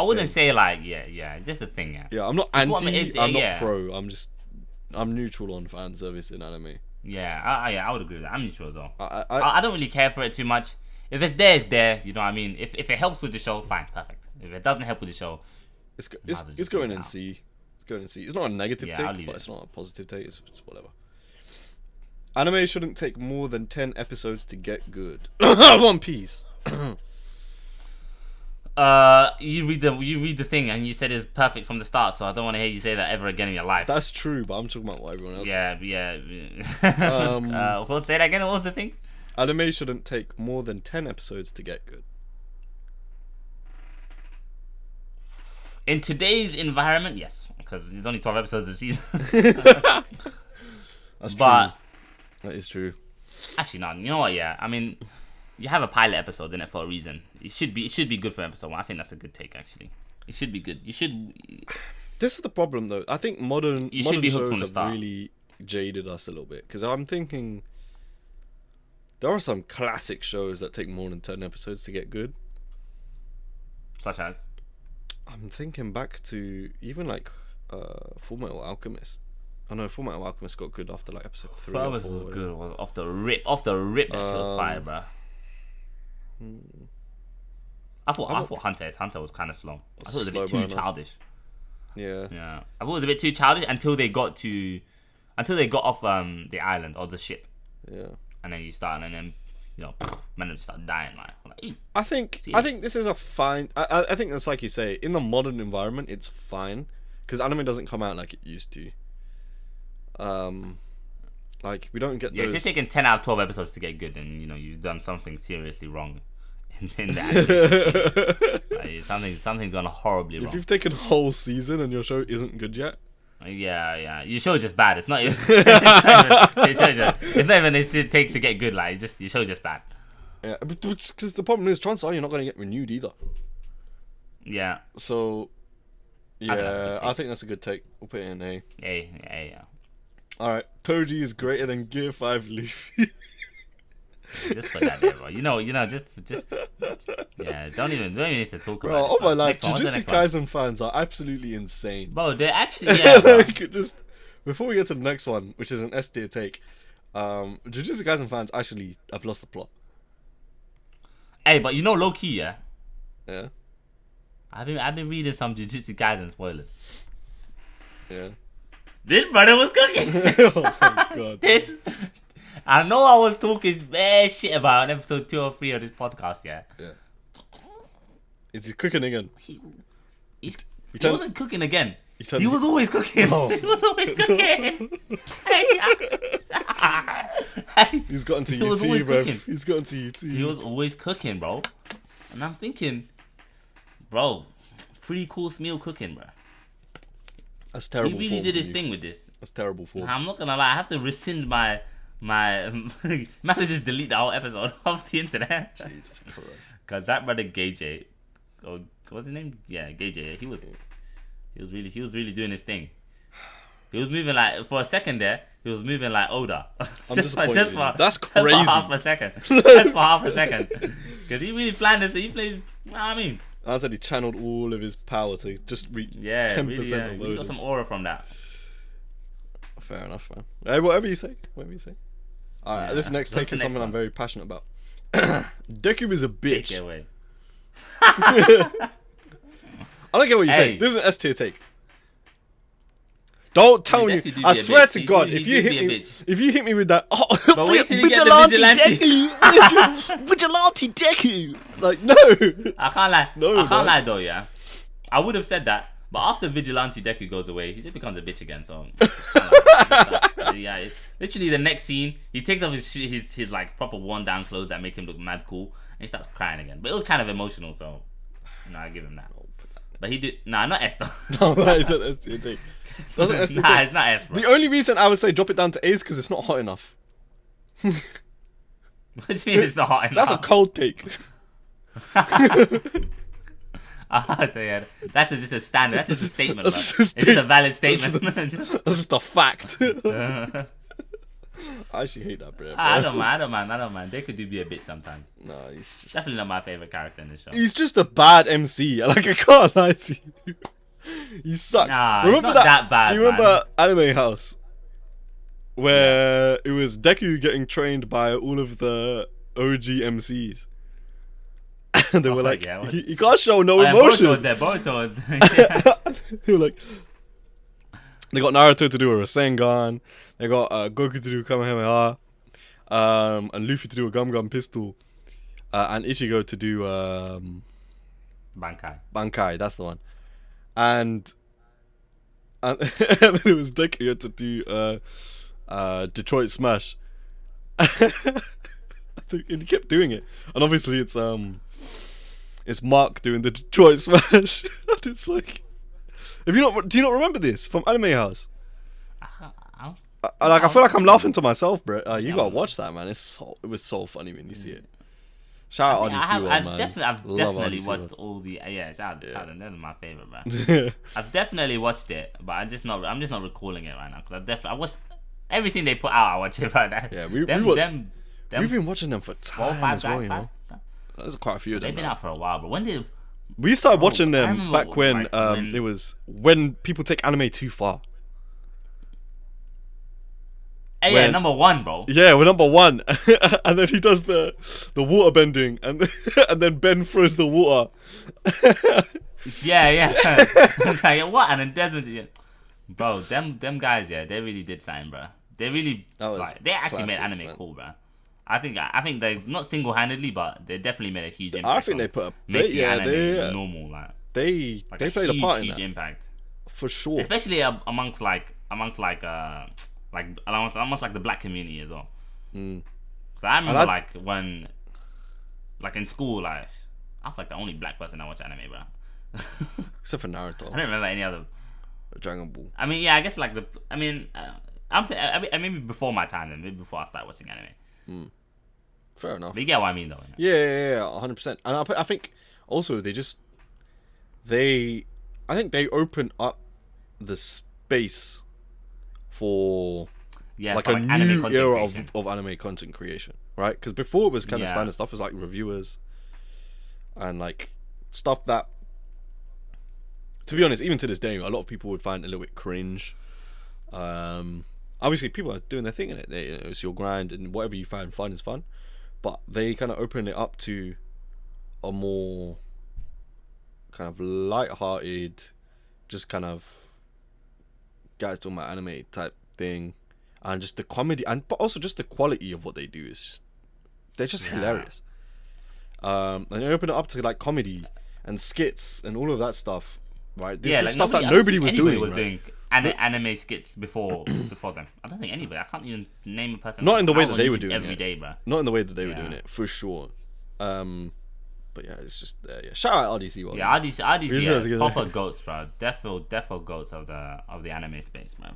Speaker 1: wouldn't say like it's just a thing.
Speaker 2: Yeah, I'm not anti. I'm not
Speaker 1: yeah.
Speaker 2: pro. I'm neutral on fan service in anime.
Speaker 1: Yeah, I would agree with that. I'm neutral as well. I don't really care for it too much. If it's there, it's there. You know what I mean? If it helps with the show, fine, perfect. If it doesn't help with the show,
Speaker 2: it's going in C. It's going in C. It's not a negative take, but it's not a positive take. It's whatever. Anime shouldn't take more than 10 episodes to get good. One Piece.
Speaker 1: You read the thing and you said it's perfect from the start, so I don't want to hear you say that ever again in your life.
Speaker 2: That's true, but I'm talking about what everyone else says.
Speaker 1: Yeah. We'll say that again. What was the thing?
Speaker 2: Anime shouldn't take more than 10 episodes to get good.
Speaker 1: In today's environment, yes, because there's only 12 episodes a season.
Speaker 2: That's
Speaker 1: true.
Speaker 2: That is true.
Speaker 1: Actually, no. You know what? Yeah, I mean, you have a pilot episode in it for a reason. It should be good for episode 1. I think that's a good take. Actually, it should be good. You should.
Speaker 2: This is the problem, though. I think modern shows have
Speaker 1: start.
Speaker 2: really jaded us a little bit, because I'm thinking there are some classic shows that take more than 10 episodes to get good.
Speaker 1: Such as?
Speaker 2: I'm thinking back to even like Fullmetal Alchemist. I know Fullmetal Alchemist got good after like episode 3 or 4.
Speaker 1: Was good. Was off the rip. That shit was fire, bro. I thought Hunter was kind of slow. I thought it was a bit too childish.
Speaker 2: Yeah.
Speaker 1: I thought it was a bit too childish until they got off the island or the ship.
Speaker 2: Yeah.
Speaker 1: And then you start, and then you know, men just start dying. Like
Speaker 2: I think this is a fine. I think that's like you say, in the modern environment, it's fine because anime doesn't come out like it used to. Like we don't get.
Speaker 1: Yeah, if you're taking 10 out of 12 episodes to get good, then you know you've done something seriously wrong in the animation. Like, something's gone horribly wrong.
Speaker 2: If you've taken a whole season and your show isn't good yet.
Speaker 1: Yeah. Your show is just bad. It's not even. It's not even to take to get good. Like it's just your show is just bad.
Speaker 2: Yeah, because the problem is, chances are you're not going to get renewed either.
Speaker 1: Yeah.
Speaker 2: So. Yeah, I think that's a good take. We'll put it in A.
Speaker 1: Yeah.
Speaker 2: All right, Toji is greater than Gear 5 Leafy.
Speaker 1: Just put that there, bro. You know, just yeah. Don't even need to talk about it.
Speaker 2: Oh my life, Jujutsu Kaisen fans are absolutely insane.
Speaker 1: Bro, they're actually
Speaker 2: like, just before we get to the next one, which is an S tier take, Jujutsu Kaisen fans actually have lost the plot.
Speaker 1: Hey, but you know, low key, yeah.
Speaker 2: Yeah.
Speaker 1: I've been reading some Jujutsu Kaisen spoilers.
Speaker 2: Yeah.
Speaker 1: This brother was cooking.
Speaker 2: Oh my god.
Speaker 1: I know I was talking bad shit about episode 2 or 3 of this podcast, yeah.
Speaker 2: Yeah. Is he cooking again?
Speaker 1: He wasn't cooking again. He was always cooking.
Speaker 2: Oh.
Speaker 1: He was always cooking.
Speaker 2: He's gotten to UT, bro. He's gotten to UT.
Speaker 1: He was always cooking, bro. And I'm thinking, bro, 3 course meal cooking, bro.
Speaker 2: That's terrible.
Speaker 1: He really did his thing with this.
Speaker 2: That's terrible form.
Speaker 1: I'm not gonna lie. I have to rescind my. I have to just delete the whole episode off the internet.
Speaker 2: Jesus Christ.
Speaker 1: Cause that brother Gage, what's his name? Yeah, Gage. He was really doing his thing. He was moving like for a second there. He was moving like Oda.
Speaker 2: That's crazy.
Speaker 1: For half a second. Just for half a second. Because he really planned this. He played. You know what I mean?
Speaker 2: I said he channeled all of his power to just reach 10%
Speaker 1: really,
Speaker 2: of
Speaker 1: we got some aura from that.
Speaker 2: Fair enough, man. Hey, whatever you say. Alright, this next take is something I'm very passionate about. Deku is a bitch.
Speaker 1: Take it away.
Speaker 2: I don't get what you're saying. This is an S tier take. Don't tell me. I swear to God, if you hit me with that, vigilante Deku, vigilante Deku, like no.
Speaker 1: I can't lie. I can't lie though. Yeah, I would have said that, but after vigilante Deku goes away, he just becomes a bitch again. So yeah, literally the next scene, he takes off his like proper worn down clothes that make him look mad cool, and he starts crying again. But it was kind of emotional, so I give him that. But he did not S though.
Speaker 2: No, that is not S tier take.
Speaker 1: It's not S, bro.
Speaker 2: The only reason I would say drop it down to A is because it's not hot enough.
Speaker 1: What do you mean it's not hot enough?
Speaker 2: That's a cold take.
Speaker 1: That's just a standard. That's just a statement. It's just a valid statement.
Speaker 2: That's just a fact. I actually hate that, bro.
Speaker 1: I don't mind. They could do be a bit sometimes.
Speaker 2: No, he's just
Speaker 1: definitely not my favorite character in the show.
Speaker 2: He's just a bad MC. Like, I can't lie to you. He sucks.
Speaker 1: Nah, remember that bad.
Speaker 2: Do you remember Anime House? Where it was Deku getting trained by all of the OG MCs. And they were like, he can't show no emotion.
Speaker 1: Boruto.
Speaker 2: They were like, they got Naruto to do a Rasengan. They got Goku to do Kamehameha. And Luffy to do a Gum Gum Pistol. And Ichigo to do Bankai, that's the one. And then it was Deku had to do Detroit Smash. I think he kept doing it. And obviously it's Mark doing the Detroit Smash. And it's like, do you not remember this from Anime House? I feel like I'm laughing to myself, bro. You gotta watch that, man. It was so funny when you see it. Shout out RDC World, man.
Speaker 1: I've definitely watched all the shout out. They're my favorite, man. I've definitely watched it, but I'm just not recalling it right now because I watched everything they put out. I watch it right now.
Speaker 2: Yeah, we've been watching them for time as well, you know. There's quite a few of them.
Speaker 1: They've been out for a while, but when
Speaker 2: we started watching them back when it was when people take anime too far.
Speaker 1: Hey, yeah, number one, bro.
Speaker 2: Yeah, we're number one. And then he does the water bending, and then Ben throws the water.
Speaker 1: yeah. Like, what? And then Desmond, bro, them guys, yeah, they really did something, bro. They really, they actually made anime cool, bro. I think they not single handedly, but they definitely made a huge impact.
Speaker 2: I think they put
Speaker 1: anime normal, like
Speaker 2: they played a part in
Speaker 1: huge
Speaker 2: that.
Speaker 1: Impact
Speaker 2: For sure,
Speaker 1: especially amongst almost like the black community as well. So I remember when in school, like I was like the only black person that watched anime, bro.
Speaker 2: Except for Naruto.
Speaker 1: I don't remember any other.
Speaker 2: Dragon Ball.
Speaker 1: I mean, yeah, I guess I'm saying maybe before my time, then maybe before I started watching anime.
Speaker 2: Fair enough.
Speaker 1: But you get what I mean, though.
Speaker 2: Yeah, 100%. And I think also I think they open up the space for a new era of anime content creation, right? Because before it was kind of standard stuff. It was like reviewers and like stuff that, to be honest, even to this day, a lot of people would find a little bit cringe. Obviously, people are doing their thing in it. It's your grind, and whatever you find fun is fun. But they kind of open it up to a more kind of light-hearted, just kind of guys talking about anime type thing, and just the comedy, but also just the quality of what they do is just, they're just hilarious. And they open it up to like comedy and skits and all of that stuff, right? This is stuff that nobody was doing.
Speaker 1: Anime skits before them. I don't think anybody. I can't even name a person.
Speaker 2: Not in the way that they were doing
Speaker 1: every
Speaker 2: it.
Speaker 1: Day, bro.
Speaker 2: Not in the way that they were doing it, for sure. But yeah, it's just shout out RDC World.
Speaker 1: Yeah, RDC proper goats, bro. Defo goats of the anime space, man.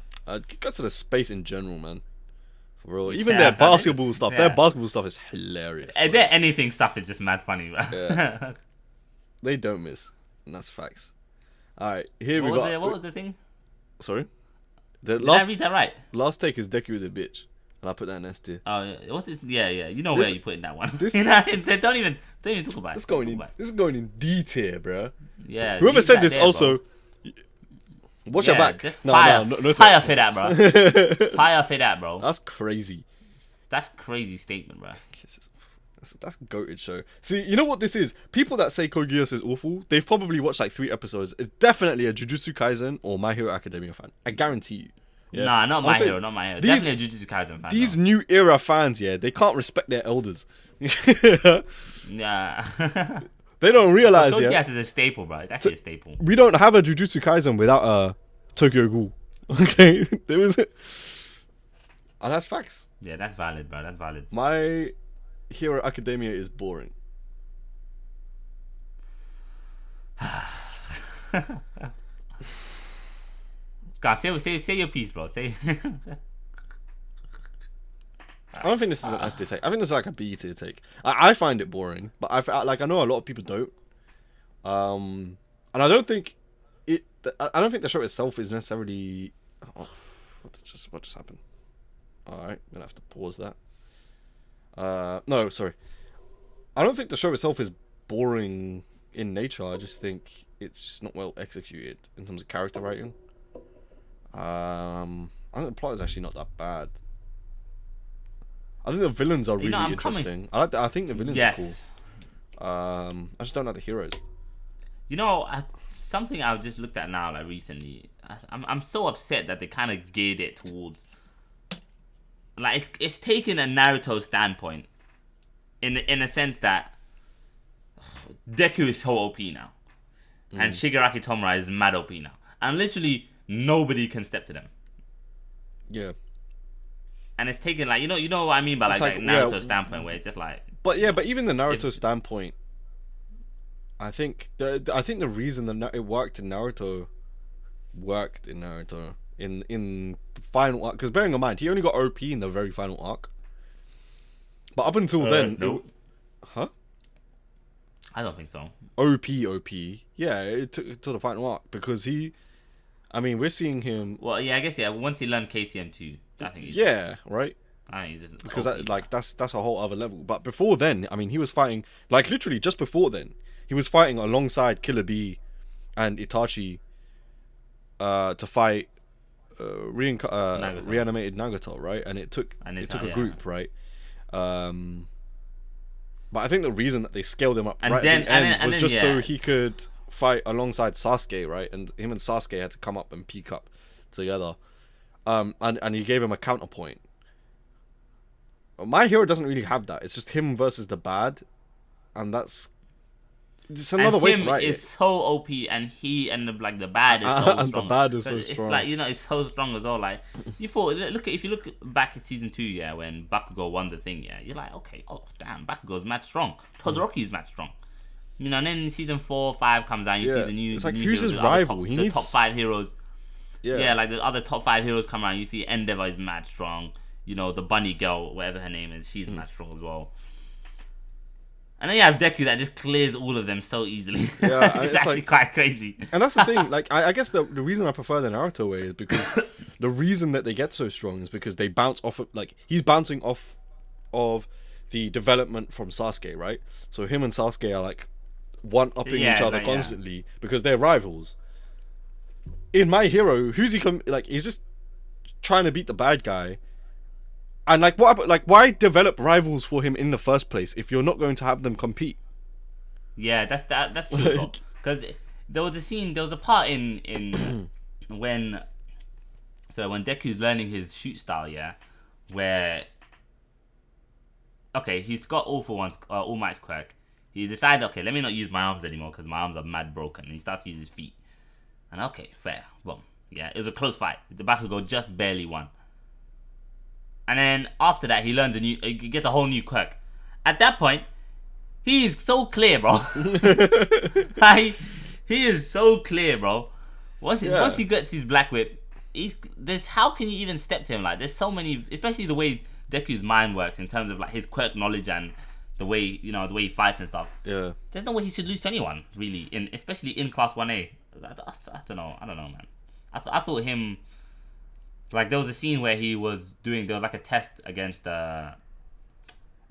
Speaker 2: Go to the space in general, man. For real. Even their basketball stuff. Their basketball stuff is hilarious.
Speaker 1: Their anything stuff is just mad funny, bro.
Speaker 2: Yeah. They don't miss, and that's facts. All right, here
Speaker 1: what was the thing?
Speaker 2: Sorry.
Speaker 1: Did I read that right?
Speaker 2: Last take is Deku is a bitch, and I put that in S tier.
Speaker 1: Oh, what's this? Yeah. You know where you put in that one.
Speaker 2: This,
Speaker 1: they don't even talk about it.
Speaker 2: This is going in D tier, bro.
Speaker 1: Yeah.
Speaker 2: Whoever said this
Speaker 1: there,
Speaker 2: also. Watch your back.
Speaker 1: Just fire. No fire for that, bro. Fire for that, bro.
Speaker 2: That's crazy.
Speaker 1: That's crazy statement, bro.
Speaker 2: That's goated show. See, you know what this is? People that say Code Geass is awful, they've probably watched like 3 episodes. It's definitely a Jujutsu Kaisen or My Hero Academia fan. I guarantee you. Yeah?
Speaker 1: Nah, not My Hero. Definitely a Jujutsu Kaisen fan.
Speaker 2: These new era fans, yeah, they can't respect their elders.
Speaker 1: Yeah.
Speaker 2: They don't realize,
Speaker 1: Code
Speaker 2: yeah.
Speaker 1: Geass is a staple, bro. It's actually a staple.
Speaker 2: We don't have a Jujutsu Kaisen without a Tokyo Ghoul. Okay? There was it. And that's facts.
Speaker 1: Yeah, that's valid, bro. That's valid.
Speaker 2: My Hero Academia is boring.
Speaker 1: God, say your piece, bro. Say.
Speaker 2: I don't think this is an S tier take. I think this is like a B tier take. I find it boring, but I know a lot of people don't. And I don't think it. I don't think the show itself is necessarily. Oh, what just happened? All right, I'm gonna have to pause that. No, sorry. I don't think the show itself is boring in nature. I just think it's just not well executed in terms of character writing. I think the plot is actually not that bad. I think the villains are really interesting. I think the villains are cool. I just don't like the heroes.
Speaker 1: You know, something I've just looked at now, like recently. I'm so upset that they kind of geared it towards, like it's taken a Naruto standpoint, in a sense that Deku is so OP now, and Shigaraki Tomura is mad OP now, and literally nobody can step to them.
Speaker 2: Yeah.
Speaker 1: And it's taken like you know what I mean by like Naruto standpoint, where it's just like.
Speaker 2: But even the Naruto standpoint, I think the reason that it worked in Naruto in the final arc, because bearing in mind he only got OP in the very final arc. But up until then,
Speaker 1: nope.
Speaker 2: Huh?
Speaker 1: I don't think so.
Speaker 2: OP, yeah, it took to the final arc because we're seeing him.
Speaker 1: Well, yeah, I guess once he learned KCM2, I think.
Speaker 2: Right.
Speaker 1: I think he's just
Speaker 2: because
Speaker 1: OP,
Speaker 2: that's a whole other level. But before then, he was fighting literally just before then. He was fighting alongside Killer Bee and Itachi to fight reanimated Nagato, right? And it took a group, right? But I think the reason that they scaled him up at the end was just so he could fight alongside Sasuke, right? And him and Sasuke had to come up and peak up together. And he gave him a counterpoint. My Hero doesn't really have that. It's just him versus the bad, and that's just another way to write it.
Speaker 1: Is so OP, and the bad is so strong.
Speaker 2: And the bad is so
Speaker 1: it's
Speaker 2: strong.
Speaker 1: It's like it's so strong as well. Like you thought, if you look back at season 2, when Bakugo won the thing, you're like, okay, oh damn, Bakugo's mad strong. Todoroki's mad strong. And then season 4, 5 comes out, and you see the new.
Speaker 2: It's like
Speaker 1: new
Speaker 2: who's
Speaker 1: heroes,
Speaker 2: his rival?
Speaker 1: The top 5 heroes.
Speaker 2: Yeah,
Speaker 1: like the other top 5 heroes come around. You see Endeavor is mad strong. The bunny girl, whatever her name is, she's mad strong as well. And then you have Deku that just clears all of them so easily. Yeah, it's actually quite crazy.
Speaker 2: And that's the thing. I guess the reason I prefer the Naruto way is because the reason that they get so strong is because they bounce off of, he's bouncing off of the development from Sasuke, right? So him and Sasuke are one-upping each other constantly because they're rivals. In My Hero, who's he he's just trying to beat the bad guy. And why develop rivals for him in the first place if you're not going to have them compete?
Speaker 1: Yeah, that's true. Because there was a part in when Deku's learning his shoot style, where he's got All Might's quirk. He decided, let me not use my arms anymore because my arms are mad broken. And he starts to use his feet. And fair, boom. Yeah, it was a close fight. The Bakugo just barely won. And then after that, he gets a whole new quirk. At that point, he is so clear, bro. He is so clear, bro. Once he gets his Black Whip, how can you even step to him? There's so many, especially the way Deku's mind works in terms of his quirk knowledge and the way the way he fights and stuff.
Speaker 2: Yeah.
Speaker 1: There's no way he should lose to anyone, really. Especially in Class 1A. I don't know, man. I thought him. Like there was a scene where there was like a test against it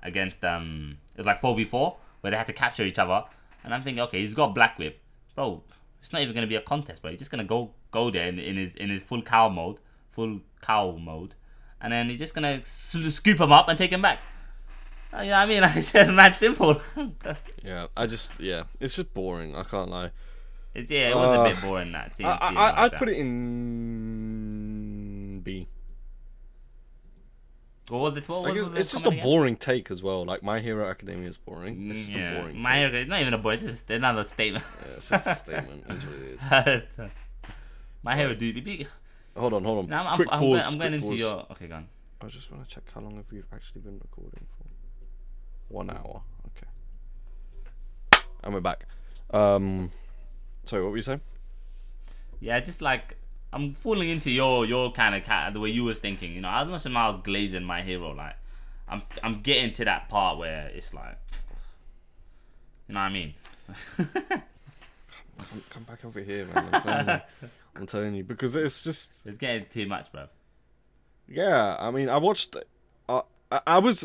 Speaker 1: was like 4v4 where they had to capture each other, and I'm thinking, okay, he's got Black Whip, bro. It's not even gonna be a contest, bro. He's just gonna go there in his full cow mode, and then he's just gonna scoop him up and take him back. You know what I mean? Like, it's just mad simple.
Speaker 2: Yeah, it's just boring. I can't lie.
Speaker 1: It was a bit boring that scene.
Speaker 2: I'd put it in B.
Speaker 1: What was it?
Speaker 2: It's just a boring take as well. Like My Hero Academia is boring. It's just a boring.
Speaker 1: My Hero, it's not even a boring. It's just another statement.
Speaker 2: Yeah, it's just a statement. It's what it is.
Speaker 1: My Hero, dude.
Speaker 2: Hold on.
Speaker 1: Now, I'm going into your. Okay, go on.
Speaker 2: I just want to check how long have we actually been recording for. 1 hour. Okay. And we're back. Sorry, what were you saying?
Speaker 1: Yeah, just like I'm falling into your kind of cat the way you was thinking. You know, as much as I was glazing My Hero, like I'm getting to that part where it's like, you know what I mean?
Speaker 2: Come back over here, man. I'm telling you, because it's
Speaker 1: getting too much, bro.
Speaker 2: Yeah, I mean, I watched.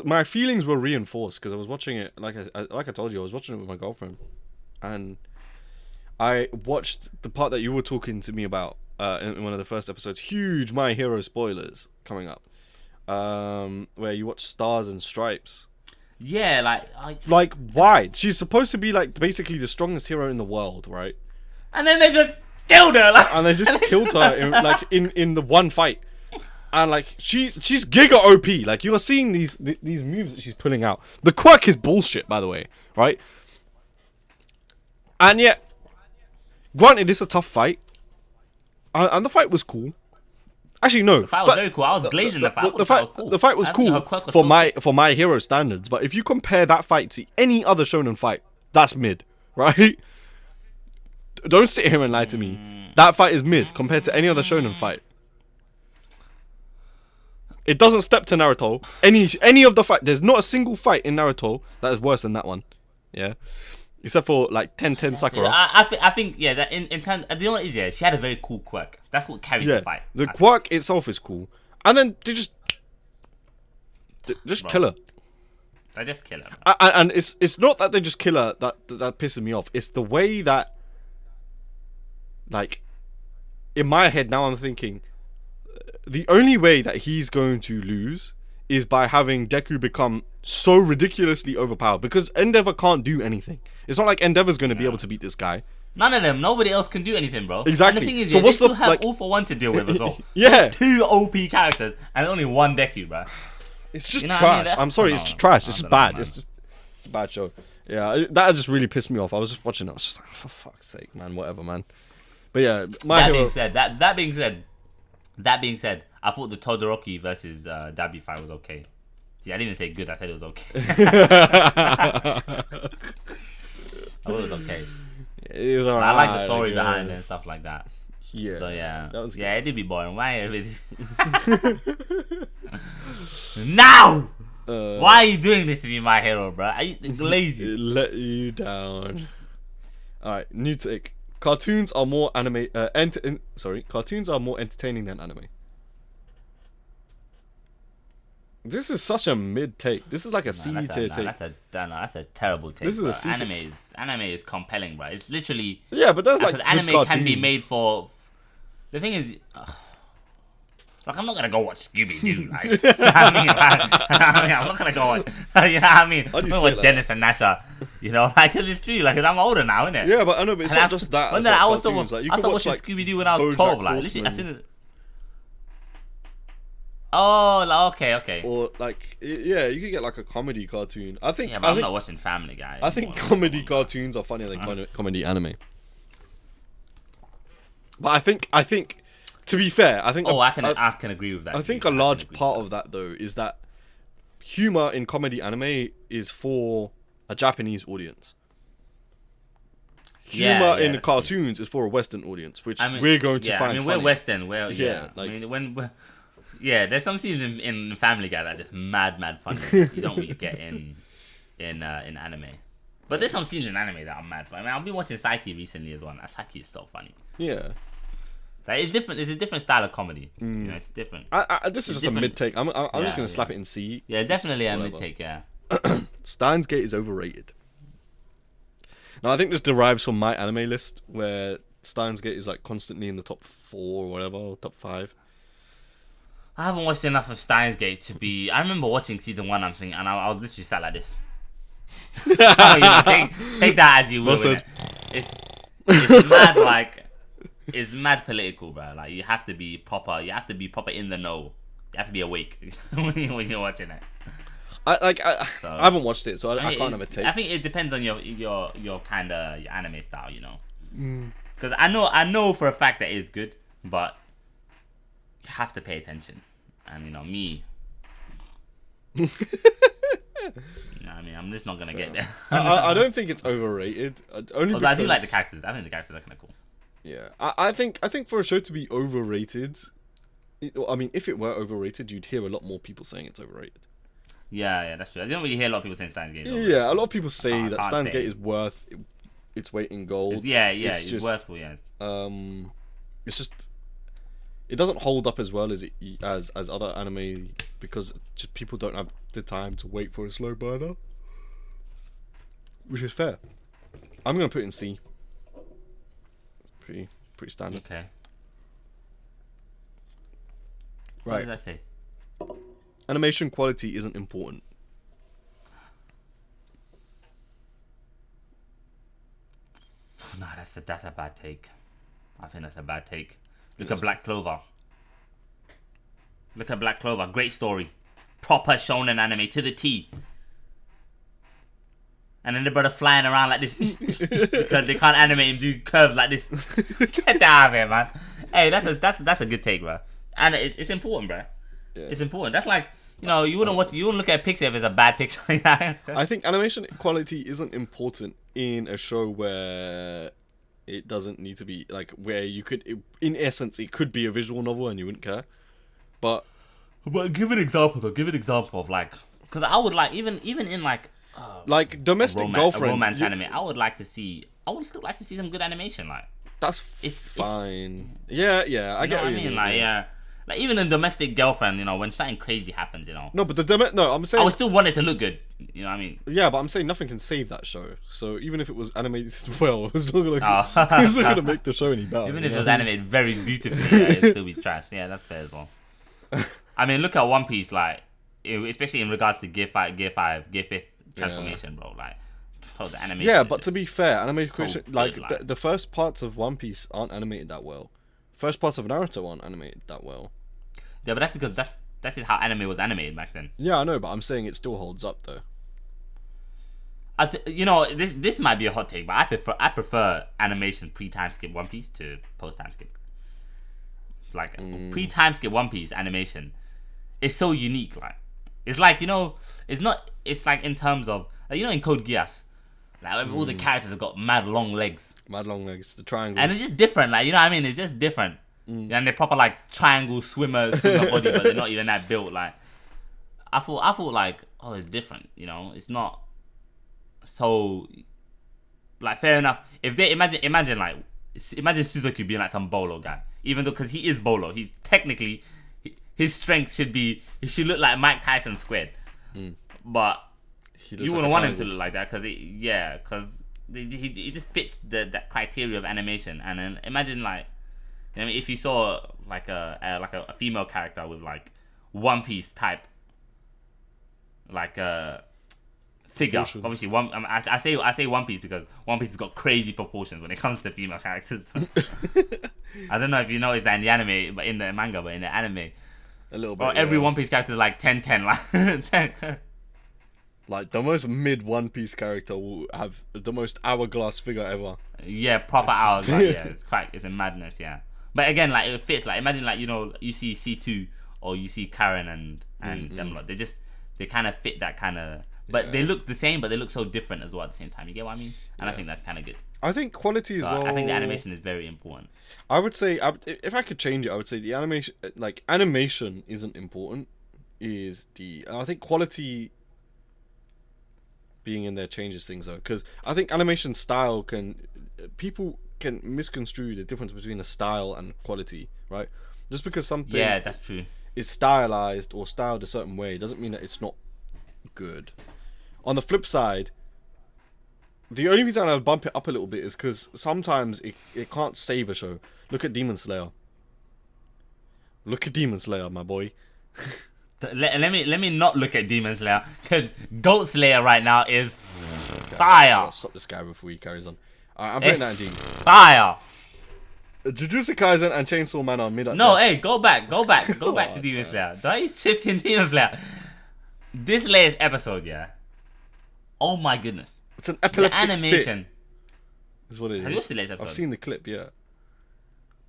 Speaker 2: My feelings were reinforced because I was watching it. Like I told you, I was watching it with my girlfriend, and I watched the part that you were talking to me about in one of the first episodes. Huge My Hero spoilers coming up, where you watch Stars and Stripes.
Speaker 1: Yeah,
Speaker 2: like why? She's supposed to be like basically the strongest hero in the world, right?
Speaker 1: And then they just killed her.
Speaker 2: And they just killed her in the one fight. And like she's giga OP. Like you are seeing these moves that she's pulling out. The quirk is bullshit, by the way, right? And yet, granted, it's a tough fight, and the fight was cool. Actually, no.
Speaker 1: The fight was very cool. I was glazing the fight.
Speaker 2: The fight was cool for My Hero standards. But if you compare that fight to any other shonen fight, that's mid, right? Don't sit here and lie to me. That fight is mid compared to any other shonen fight. It doesn't step to Naruto. Any of the fight. There's not a single fight in Naruto that is worse than that one. Yeah, except for like 10-10 Sakura.
Speaker 1: I think yeah. That in terms, you know what it is? Yeah, she had a very cool quirk. That's what carried the fight.
Speaker 2: The quirk itself is cool, and then they just kill her.
Speaker 1: They just kill her.
Speaker 2: And it's not that they just kill her that pisses me off. It's the way that, like, in my head now I'm thinking, the only way that he's going to lose is by having Deku become so ridiculously overpowered, because Endeavor can't do anything. It's not like Endeavor's going to be able to beat this guy.
Speaker 1: None of them. Nobody else can do anything, bro.
Speaker 2: Exactly.
Speaker 1: And the thing is,
Speaker 2: so
Speaker 1: they still have All For One to deal with as well.
Speaker 2: Yeah.
Speaker 1: There's 2 OP characters and only 1 Deku, bro.
Speaker 2: It's just trash. I mean? I'm sorry, it's just trash. It's just bad. It's a bad show. Yeah, that just really pissed me off. I was just watching it. I was just like, for fuck's sake, man. Whatever, man. But yeah, That being said, I thought the Todoroki versus Dabi fight was okay. See, I didn't even say good. I said it was okay. I thought it was okay. It was alright.
Speaker 1: I like the story behind it and stuff like that.
Speaker 2: Yeah.
Speaker 1: So yeah,
Speaker 2: that was good.
Speaker 1: Yeah, it did be boring. Why? Now. Why are you doing this to me, My Hero, bro? I used to glaze you.
Speaker 2: It let you down. All right, new take. Cartoons are more Cartoons are more entertaining than anime. This is such a mid take. This is like a C tier take.
Speaker 1: That's a terrible take. This is a C tier. Anime is compelling, bro. It's literally
Speaker 2: but that's like
Speaker 1: anime
Speaker 2: cartoons.
Speaker 1: Can be made for. The thing is, like I'm not gonna go watch Scooby Doo. Like, you know what I mean? I'm not gonna go watch. You know what I mean? I'm gonna watch Dennis and Nasha. You know, like, cause it's true. Like, cause I'm older now, innit?
Speaker 2: Yeah, but I know, but it's not just that.
Speaker 1: When I was watching Scooby Doo when I was 12. Like, literally, as soon as. Oh, like, okay.
Speaker 2: Or like, yeah, you could get like a comedy cartoon. I think.
Speaker 1: Yeah, but I'm not watching Family Guy.
Speaker 2: I think comedy cartoons are funnier than comedy anime. But I think, to be fair, I think.
Speaker 1: Oh, I can agree with that.
Speaker 2: I think a large part of that though is that humor in comedy anime is for a Japanese audience. Humor in cartoons is for a Western audience, which we're going to find.
Speaker 1: I mean,
Speaker 2: funny.
Speaker 1: we're Western. There's some scenes in Family Guy that are just mad funny. You don't really get in anime. But there's some scenes in anime that are mad funny. I mean, I've been watching Psyche recently as well. That Psyche is so funny.
Speaker 2: Yeah.
Speaker 1: Like, it's different. It's a different style of comedy. You know, it's different.
Speaker 2: This is just a mid take. I'm just gonna slap it in C.
Speaker 1: Yeah, definitely a mid take. Yeah.
Speaker 2: Steins Gate is overrated. Now I think this derives from my anime list, where Steins Gate is like constantly in the top 4 or whatever, or top 5.
Speaker 1: I haven't watched enough of Steins Gate to be. I remember watching season 1. And I was literally sat like this. Take that as you will. It's mad like. It's mad political, bro. Like, you have to be proper. You have to be proper in the know. You have to be awake when you're watching it.
Speaker 2: I haven't watched it, so I can't have a take.
Speaker 1: I think it depends on your kind of your anime style, you know. Because I know for a fact that it's good, but you have to pay attention. And you know me. You know what I mean, I'm just not gonna get there.
Speaker 2: I don't think it's overrated. Only because
Speaker 1: I do like the characters. I think the characters are kind of cool.
Speaker 2: Yeah, I think for a show to be overrated, I mean, if it were overrated, you'd hear a lot more people saying it's overrated.
Speaker 1: Yeah, that's true. I don't really hear a lot of people saying Steins Gate.
Speaker 2: Yeah, a lot of people say that Steins Gate is worth its weight in gold.
Speaker 1: It's worth it. Yeah.
Speaker 2: It's just it doesn't hold up as well as other anime because just people don't have the time to wait for a slow burner, which is fair. I'm gonna put it in C. Pretty standard.
Speaker 1: Okay.
Speaker 2: Right.
Speaker 1: What did I say?
Speaker 2: Animation quality isn't important.
Speaker 1: No, that's a bad take. I think that's a bad take. Look at Black Clover. Great story. Proper shonen anime to the T. And then the brother flying around like this because they can't animate him do curves like this. Get that out of here, man. Hey, that's a good take, bro. And it's important, bro. Yeah. It's important. That's like, you know, you wouldn't look at a picture if it's a bad picture.
Speaker 2: I think animation quality isn't important in a show where it doesn't need to be, like, where you could, in essence, it could be a visual novel and you wouldn't care. But
Speaker 1: give an example though. Give an example of like, because I would like even in like
Speaker 2: Domestic Girlfriend,
Speaker 1: romance anime. I would still like to see some good animation. Like
Speaker 2: that's fine. Yeah, I get what you mean.
Speaker 1: Like even in Domestic Girlfriend, you know, when something crazy happens, you know.
Speaker 2: No, but I'm saying
Speaker 1: I would still want it to look good. You know what I mean?
Speaker 2: Yeah, but I'm saying nothing can save that show. So even if it was animated well, it's not gonna make the show any better.
Speaker 1: Even if it was animated very beautifully, it'd still be trash. Yeah, that's fair as well. I mean, look at One Piece, like especially in regards to Gear 5th transformation, bro. Like, the animation.
Speaker 2: Yeah, but to be fair, animation the first parts of One Piece aren't animated that well. First parts of Naruto aren't animated that well.
Speaker 1: Yeah, but that's because that's just how anime was animated back then.
Speaker 2: Yeah, I know, but I'm saying it still holds up though.
Speaker 1: You know, this might be a hot take, but I prefer animation pre-time skip One Piece to post-time skip. Like pre-time skip One Piece animation is so unique. Like, it's like, you know, it's like in terms of, like, you know, in Code Geass, like all the characters have got mad long legs, the triangles, and it's just different. Like, you know what I mean? It's just different. And they're proper like triangle swimmer body, but they're not even that built. Like, I thought like, oh, it's different. You know, it's not so, like, fair enough. If they imagine Suzuki being like some bolo guy, even though, because he is bolo, he's technically, his strength should look like Mike Tyson squared, but you wouldn't want him to look like that because he just fits that criteria of animation. And then imagine, like, I mean, if you saw like a female character with like One Piece type, like a figure. Proportions. Obviously, I say One Piece because One Piece has got crazy proportions when it comes to female characters. I don't know if you noticed that in the anime, but in the manga, but in the anime,
Speaker 2: a little bit.
Speaker 1: Every One Piece character is like 10-10, like 10.
Speaker 2: Like, the most mid One Piece character will have the most hourglass figure ever.
Speaker 1: Yeah, proper hourglass. Yeah, it's a madness. Yeah, but again, like, it fits. Like, imagine, like, you know, you see C2 or you see Karen and them lot. They kind of fit that kind of. But they look the same, but they look so different as well at the same time. You get what I mean? And I think that's kind of good.
Speaker 2: I think quality as well.
Speaker 1: I think the animation is very important.
Speaker 2: I would say, if I could change it, I would say the animation isn't important. I think quality being in there changes things though, because I think animation style can people can misconstrue the difference between a style and quality, right? Just because something
Speaker 1: that's true.
Speaker 2: is stylized or styled a certain way doesn't mean that it's not good. On the flip side, the only reason I bump it up a little bit is because sometimes it can't save a show. Look at Demon Slayer. Look at Demon Slayer, my boy.
Speaker 1: Let me not look at Demon Slayer, because Goat Slayer right now is fire.
Speaker 2: I'll stop this guy before he carries on. I'm putting that in D.
Speaker 1: Fire.
Speaker 2: Jujutsu Kaisen and Chainsaw Man are mid.
Speaker 1: No, hey, go back to Demon Slayer. Don't you shifting Demon Slayer? This latest episode, yeah. Oh my goodness.
Speaker 2: It's an epileptic
Speaker 1: the animation.
Speaker 2: Fit, is what it is.
Speaker 1: Have you watched the latest episode?
Speaker 2: I've seen the clip, yeah.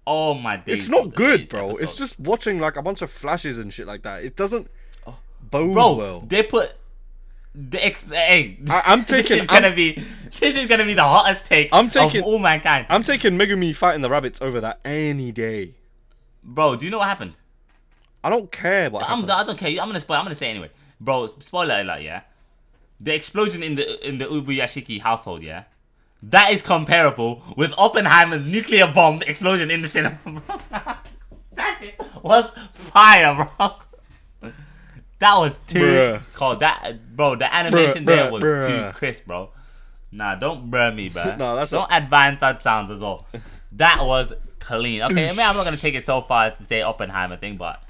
Speaker 1: Oh my days.
Speaker 2: It's not good, bro. It's just watching like a bunch of flashes and shit like that. It doesn't bode well.
Speaker 1: They put hey,
Speaker 2: I'm taking.
Speaker 1: This is gonna be the hottest take of all mankind.
Speaker 2: I'm taking Megumi fighting the rabbits over that any day.
Speaker 1: Bro, do you know what happened?
Speaker 2: I don't care what happened.
Speaker 1: I don't care. I'm gonna spoil. I'm gonna say it anyway, bro. Spoiler alert, yeah. The explosion in the Ubuyashiki household, yeah. That is comparable with Oppenheimer's nuclear bomb explosion in the cinema, bro. That shit was fire, bro. That was too cold. The animation there was too crisp, bro. Nah, don't bruh me, bro.
Speaker 2: No,
Speaker 1: don't advance that sounds as well. That was clean. Okay, I mean, I'm not gonna take it so far to say Oppenheimer thing, but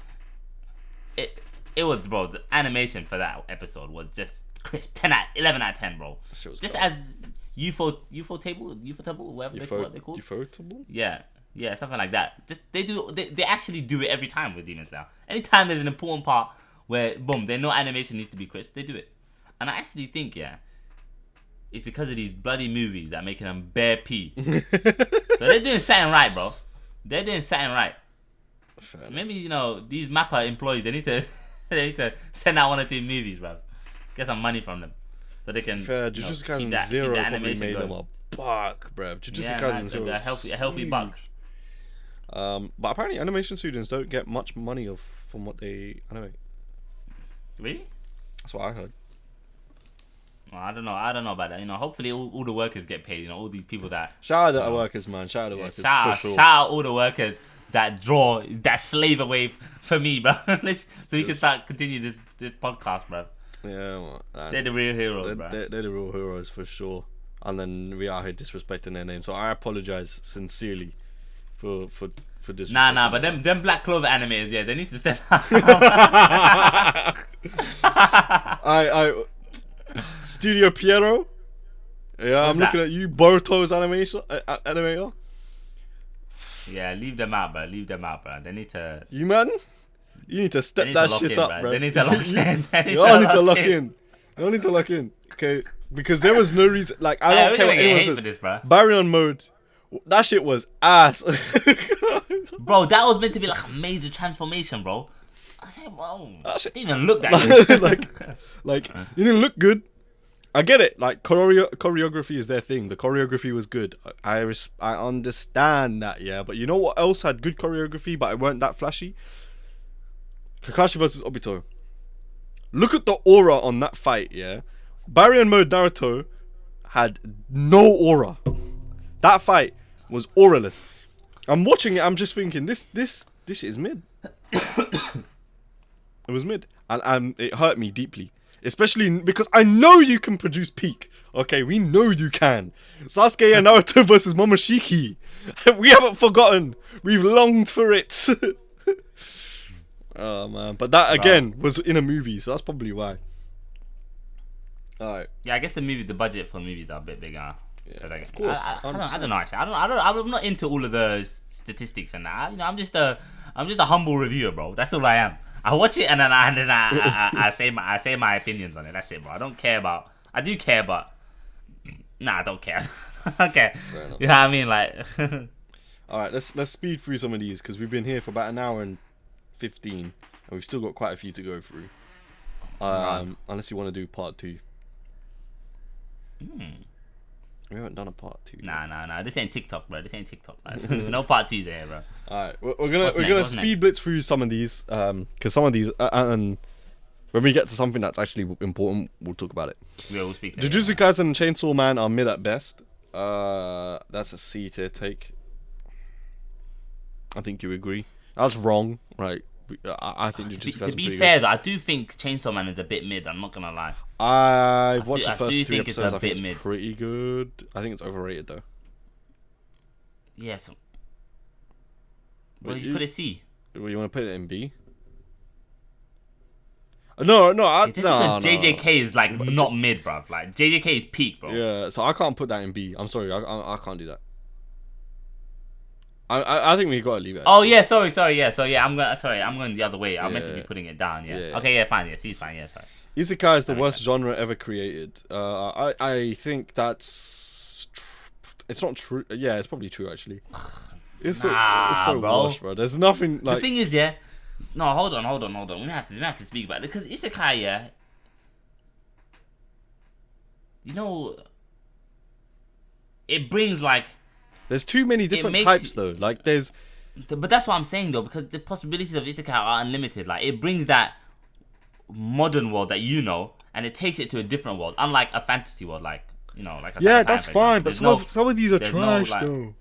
Speaker 1: it was, bro. The animation for that episode was just crisp. 11 out of 10, bro. Just cool. As Ufotable, whatever they're called.
Speaker 2: Ufotable?
Speaker 1: Yeah, something like that. Just they actually do it every time with Demon Slayer. Anytime there's an important part where boom, they know animation needs to be crisp, they do it. And I actually think, it's because of these bloody movies that are making them bare pee. So they're doing something right, bro. They're doing something right. Maybe, these Mappa employees, they need to send out one or two movies, bro. Get some money from them. So they can
Speaker 2: Jujutsu Kaisen Zero probably made them a buck, bro. Jujutsu Kaisen Zero
Speaker 1: a healthy buck.
Speaker 2: But apparently animation students don't get much money from what they animate.
Speaker 1: Really?
Speaker 2: That's what I heard.
Speaker 1: Well, I don't know about that. Hopefully all the workers get paid. All these people that
Speaker 2: shout out to the workers, man. Shout out to the workers.
Speaker 1: Shout out all the workers that slave away for me, bro. So we can continue this podcast, bro.
Speaker 2: Yeah, man.
Speaker 1: They're the real heroes, bro.
Speaker 2: They're the real heroes for sure. And then we are here disrespecting their name. So I apologize sincerely for this.
Speaker 1: Nah, but them Black Clover animators, they need to step out.
Speaker 2: I Studio Piero. Yeah, I'm looking at you, Boruto's animator.
Speaker 1: Yeah, leave them out, bro. They need to.
Speaker 2: You man, you need to step that shit up, bro.
Speaker 1: They need to lock in.
Speaker 2: You all need to lock in. You all need to lock in, okay? Because there was no reason. Like I don't care what anyone says.
Speaker 1: This, bro.
Speaker 2: Baryon mode, that shit was ass.
Speaker 1: Bro, that was meant to be like a major transformation, bro. I said, bro, it didn't even look that good.
Speaker 2: like you didn't look good. I get it. Like choreography is their thing. The choreography was good. I understand that, yeah. But you know what else had good choreography, but it weren't that flashy? Kakashi versus Obito. Look at the aura on that fight, yeah. Baryon mode Naruto had no aura. That fight was auraless. I'm watching it. I'm just thinking, this shit is mid. It was mid, and it hurt me deeply, especially because I know you can produce peak. Okay, we know you can. Sasuke and Naruto versus Momoshiki. We haven't forgotten. We've longed for it. Oh man, but that again was in a movie, so that's probably why. All right.
Speaker 1: Yeah, I guess the budget for movies are a bit bigger.
Speaker 2: Yeah, of course.
Speaker 1: I don't know actually. I'm not into all of the statistics and that. I'm just a humble reviewer, bro. That's all I am. I watch it and then I say my opinions on it. That's it, bro. I don't care about. I do care, but I don't care. Okay. You know what I mean? Like.
Speaker 2: All right, let's speed through some of these because we've been here for about an hour and 15, and we've still got quite a few to go through. Unless you want to do part 2. We haven't done a part 2.
Speaker 1: Nah. This ain't TikTok, bro. This ain't TikTok. No part 2s here, bro.
Speaker 2: All right, we're gonna speed blitz through some of these, because some of these, and when we get to something that's actually important, we'll talk about it.
Speaker 1: Yeah, we'll speak.
Speaker 2: Jujutsu Kaisen and Chainsaw Man are mid at best. That's a C tier take. I think you agree. That's wrong, right? I think Jujutsu Kaisen.
Speaker 1: To be fair, though, I do think Chainsaw Man is a bit mid. I'm not gonna lie.
Speaker 2: I've watched the first 3
Speaker 1: think
Speaker 2: episodes.
Speaker 1: it's
Speaker 2: I think it's pretty good. I think it's overrated though.
Speaker 1: Yes. Well, you put a C.
Speaker 2: Well, you want to put it in B? No.
Speaker 1: JJK is like not mid, bruv. Like JJK is peak, bro.
Speaker 2: Yeah, so I can't put that in B. I'm sorry, I can't do that. I think we gotta leave it.
Speaker 1: Oh yeah, sorry, yeah. So yeah, I'm going the other way. I meant to be putting it down. Yeah. Okay, yeah, fine. Yeah, C's fine. Yeah, sorry.
Speaker 2: Isekai is the worst genre ever created. I think it's not true. Yeah, it's probably true actually. It's so washed, bro. There's nothing like.
Speaker 1: The thing is, yeah. No, hold on. We have to speak about it because Isekai, yeah. You know, it brings like.
Speaker 2: There's too many different types though. Like there's.
Speaker 1: But that's what I'm saying though, because the possibilities of Isekai are unlimited. Like it brings that modern world that you know, and it takes it to a different world, unlike a fantasy world, like like.
Speaker 2: That's fine, but some of these are trash though.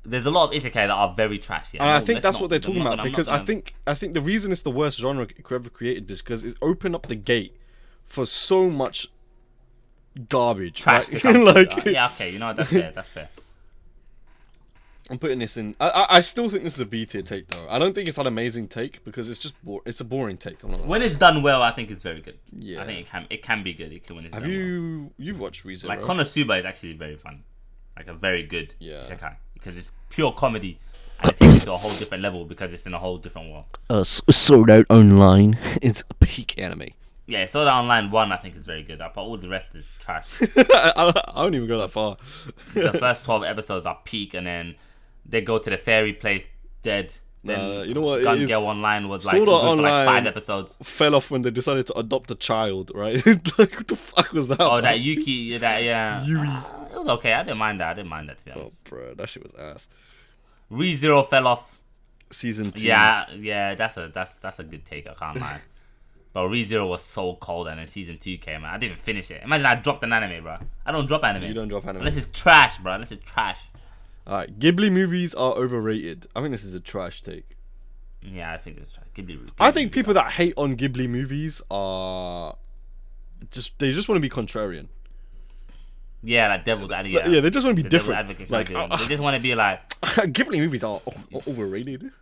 Speaker 1: There's a lot of Isekai that are very trash. Yeah,
Speaker 2: and I think that's what they're talking about because I think the reason it's the worst genre ever created is because it's opened up the gate for so much garbage.
Speaker 1: Trash.
Speaker 2: Like,
Speaker 1: yeah, okay, that's fair. That's fair.
Speaker 2: I'm putting this in. I still think this is a B tier take though. I don't think it's an amazing take because it's just it's a boring take.
Speaker 1: When it's done well, I think it's very good.
Speaker 2: Yeah,
Speaker 1: I think it can be good. When it's
Speaker 2: you've watched ReZero?
Speaker 1: Like Konosuba is actually very fun, like a very good Isekai because it's pure comedy and it takes it to a whole different level because it's in a whole different world.
Speaker 2: Sword Art Online is a peak anime.
Speaker 1: Yeah, Sword Art Online 1 I think is very good, but all the rest is trash.
Speaker 2: I don't even go that far.
Speaker 1: The first 12 episodes are peak, and then they go to the fairy place dead. Then
Speaker 2: you know what?
Speaker 1: Gun Girl Online was like good for like 5 episodes.
Speaker 2: Fell off when they decided to adopt a child, right? Like what the fuck was that?
Speaker 1: Oh, about? That Yuki, Yui. It was okay. I didn't mind that. To be honest.
Speaker 2: Oh, bro, that shit was ass.
Speaker 1: ReZero fell off.
Speaker 2: Season 2.
Speaker 1: Yeah, that's a good take. I can't lie. But ReZero was so cold, and then season 2 came out. I didn't even finish it. Imagine I dropped an anime, bro. I don't drop anime.
Speaker 2: You don't drop anime.
Speaker 1: Unless it's trash, bro. Unless it's trash.
Speaker 2: Alright, Ghibli movies are overrated. I think this is a trash take.
Speaker 1: Yeah, I think it's trash. Ghibli
Speaker 2: I think people that hate on Ghibli movies are they just want to be contrarian.
Speaker 1: Yeah, like devil's advocate.
Speaker 2: Yeah, they just want to be different.
Speaker 1: Like, they just want to be like
Speaker 2: Ghibli movies are overrated.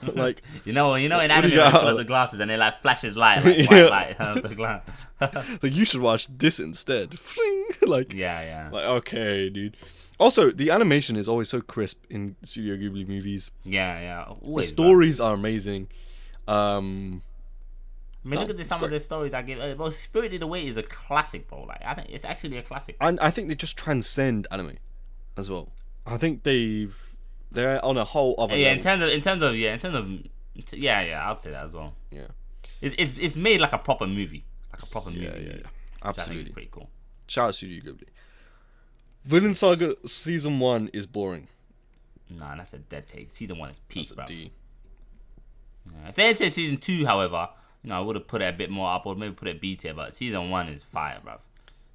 Speaker 2: Like
Speaker 1: in anime they put the glasses and they like flashes light, like white light the glass.
Speaker 2: Like you should watch this instead. Like
Speaker 1: yeah.
Speaker 2: Like okay, dude. Also, the animation is always so crisp in Studio Ghibli movies.
Speaker 1: Yeah.
Speaker 2: The
Speaker 1: Always,
Speaker 2: stories are amazing.
Speaker 1: I mean, look at some of the stories I give. Well, Spirited Away is a classic, bro. Like I think it's actually a classic.
Speaker 2: And I think they just transcend anime, as well. I think they're on a whole other.
Speaker 1: Yeah,
Speaker 2: level.
Speaker 1: in terms of I'll say that as well.
Speaker 2: Yeah,
Speaker 1: it's made like a proper movie, movie.
Speaker 2: Yeah, absolutely.
Speaker 1: Which I think it's pretty cool.
Speaker 2: Shout out to Studio Ghibli. Villain Saga season 1 is boring.
Speaker 1: Nah, that's a dead take. Season 1 is peak, bro.
Speaker 2: That's a D.
Speaker 1: Yeah. If they had said season 2, however, I would have put it a bit more up, or maybe put it B tier. But season 1 is fire, bro.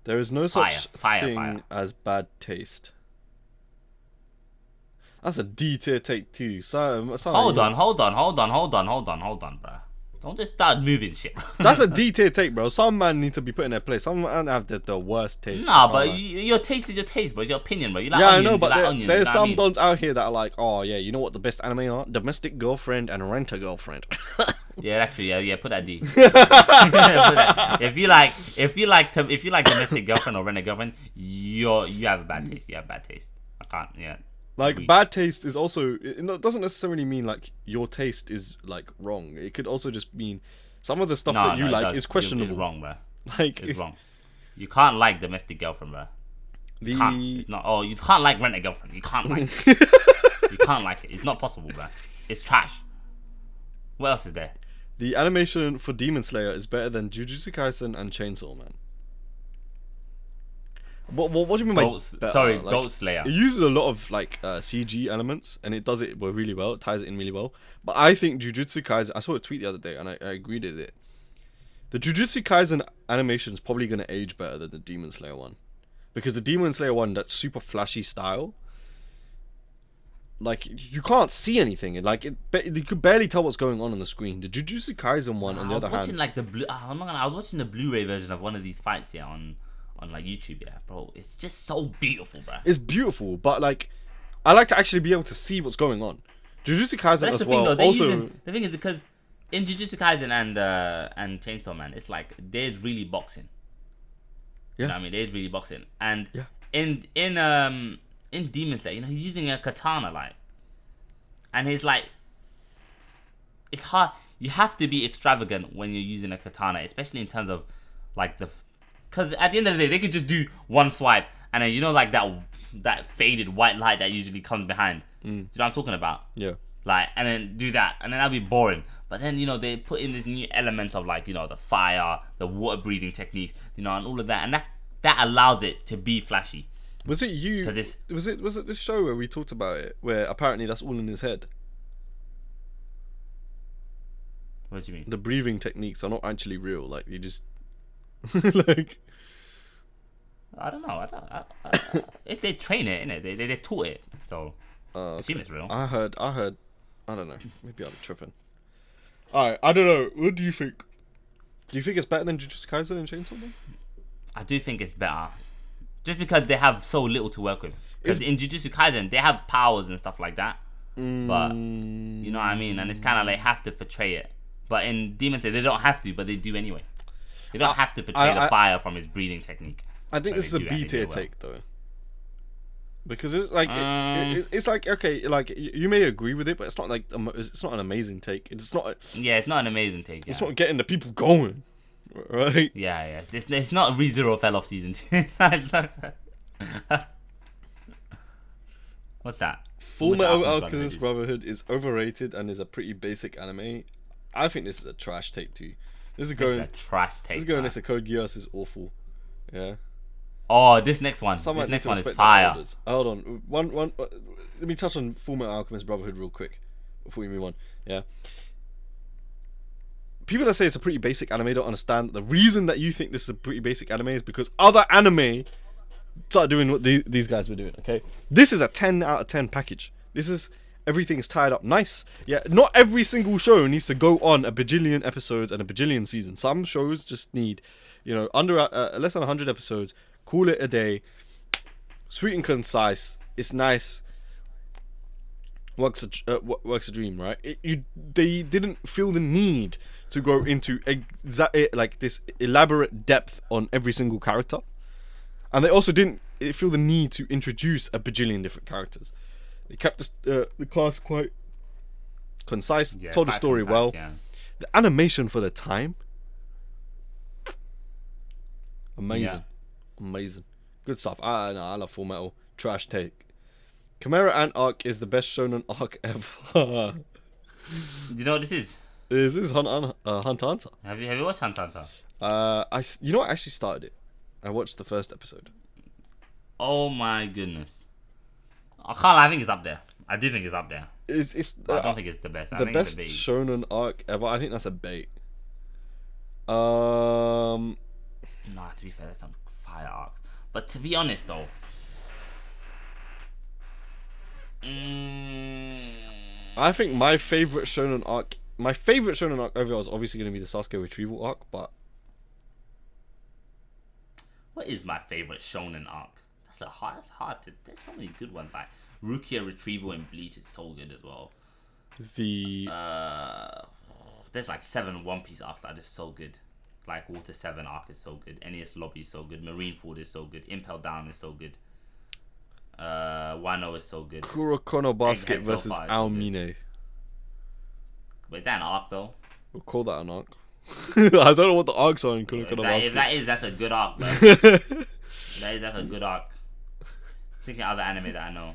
Speaker 2: There is no such thing as bad taste. That's a D tier take too.
Speaker 1: Hold on, bro. Don't just start moving shit.
Speaker 2: That's a D tier take, bro. Some man need to be put in their place. Some man have the worst taste.
Speaker 1: Nah, but your taste is your taste, bro. It's your opinion, bro. You like onions,
Speaker 2: I know, but
Speaker 1: onions,
Speaker 2: there's some dons out here that are like, oh yeah, you know what the best anime are? Domestic Girlfriend and Rent a Girlfriend.
Speaker 1: Yeah, actually, yeah. Put that D. If you like Domestic Girlfriend or Rent a Girlfriend, you have a bad taste. You have bad taste. I can't. Yeah.
Speaker 2: Like bad taste is also it doesn't necessarily mean like your taste is like wrong. It could also just mean some of the stuff that you like is questionable.
Speaker 1: It's wrong, bro.
Speaker 2: Like
Speaker 1: it's wrong. You can't like Domestic Girlfriend, bro. It's not. Oh, you can't like Rent a Girlfriend. You can't like it. You can't like it. It's not possible, bro. It's trash. What else is there?
Speaker 2: The animation for Demon Slayer is better than Jujutsu Kaisen and Chainsaw Man. What do you mean by better?
Speaker 1: Sorry,
Speaker 2: like,
Speaker 1: Goat Slayer.
Speaker 2: It uses a lot of like CG elements, and it does it really well. It ties it in really well. But I think Jujutsu Kaisen. I saw a tweet the other day, and I agreed with it. The Jujutsu Kaisen animation is probably going to age better than the Demon Slayer one, because the Demon Slayer one, that super flashy style, like you can't see anything, and like you could barely tell what's going on the screen. The Jujutsu Kaisen one, on the other hand,
Speaker 1: like the blue. I'm not gonna. I was watching the Blu-ray version of one of these fights on like YouTube. Yeah, bro, it's just so beautiful, bro.
Speaker 2: It's beautiful, but like I like to actually be able to see what's going on. Jujutsu Kaisen as well.
Speaker 1: The thing is because in Jujutsu Kaisen and Chainsaw Man, it's like there's really boxing.
Speaker 2: Yeah.
Speaker 1: You know what I mean? There's really boxing, and
Speaker 2: yeah.
Speaker 1: in Demon Slayer, you know, he's using a katana, like, and he's like, it's hard. You have to be extravagant when you're using a katana, especially in terms of like because at the end of the day, they could just do one swipe, and then, you know, like that faded white light that usually comes behind. Do you know what I'm talking about?
Speaker 2: Yeah.
Speaker 1: Like, and then do that, and then that'd be boring. But then, you know, they put in this new element of, like, you know, the fire, the water breathing techniques, you know, and all of that, and that allows it to be flashy.
Speaker 2: Was it you? Was it this show where we talked about it, where apparently that's all in his head?
Speaker 1: What do you mean?
Speaker 2: The breathing techniques are not actually real. Like, you just like.
Speaker 1: I don't know. If they train it, innit? They taught it, so I assume it's real.
Speaker 2: I heard. I don't know. Maybe I'm tripping. Alright, I don't know. What do you think? Do you think it's better than Jujutsu Kaisen and Chainsaw Man?
Speaker 1: I do think it's better, just because they have so little to work with. Because in Jujutsu Kaisen, they have powers and stuff like that, but you know what I mean. And it's kind of like have to portray it. But in Demon Slayer, they don't have to, but they do anyway. They don't have to portray the fire from his breathing technique.
Speaker 2: I think this is a B tier take though, because it's like it's like, okay, like you may agree with it, but it's not like it's not an amazing take. It's not.
Speaker 1: It's not an amazing take. Yeah.
Speaker 2: It's not getting the people going, right?
Speaker 1: Yeah. It's not ReZero fell off season 2. What's that?
Speaker 2: Full Metal Alchemist Brotherhood is overrated and is a pretty basic anime. I think this is a trash take too. This is a
Speaker 1: trash take.
Speaker 2: This is going. This Code Geass is awful. Yeah.
Speaker 1: Oh, this next one. This next one is fire.
Speaker 2: Hold on. One. Let me touch on Full Metal Alchemist Brotherhood real quick before we move on. Yeah. People that say it's a pretty basic anime don't understand that the reason that you think this is a pretty basic anime is because other anime started doing what these guys were doing. Okay. This is a 10 out of 10 package. This is. Everything is tied up nice. Yeah, not every single show needs to go on a bajillion episodes and a bajillion seasons. Some shows just need, you know, under less than 100 episodes. Call it a day. Sweet and concise. It's nice. Works a dream, right? They didn't feel the need to go into like this elaborate depth on every single character, and they also didn't feel the need to introduce a bajillion different characters. They kept the cast quite concise, told the story well. Yeah. The animation for the time, amazing. Good stuff. I love Full Metal. Trash take. Chimera Ant arc is the best shonen arc ever.
Speaker 1: Do you know what this is?
Speaker 2: This is Hunter Hunter.
Speaker 1: Have you watched Hunter Hunter?
Speaker 2: I actually started it. I watched the first episode.
Speaker 1: Oh my goodness. I can't lie, I think it's up there. I do think it's up there. I don't think it's the best.
Speaker 2: The best shonen arc ever. I think that's a bait. Nah,
Speaker 1: to be fair, there's some fire arcs. But to be honest though,
Speaker 2: I think my favorite shonen arc overall is obviously going to be the Sasuke retrieval arc. But
Speaker 1: what is my favorite shonen arc? That's hard to. There's so many good ones. Like Rukia retrieval and Bleach is so good as well. There's like 7 One Piece arcs that are just so good. Like Water 7 arc is so good. NES Lobby is so good. Marineford is so good. Impel Down is so good. Wano is so good.
Speaker 2: Kurokono Basket versus Aomine.
Speaker 1: But is that an arc though?
Speaker 2: We'll call that an arc. I don't know what the arcs are in Kurokono Basket.
Speaker 1: If that is, that's a good arc, bro. That's a good arc. Thinking other anime that I know.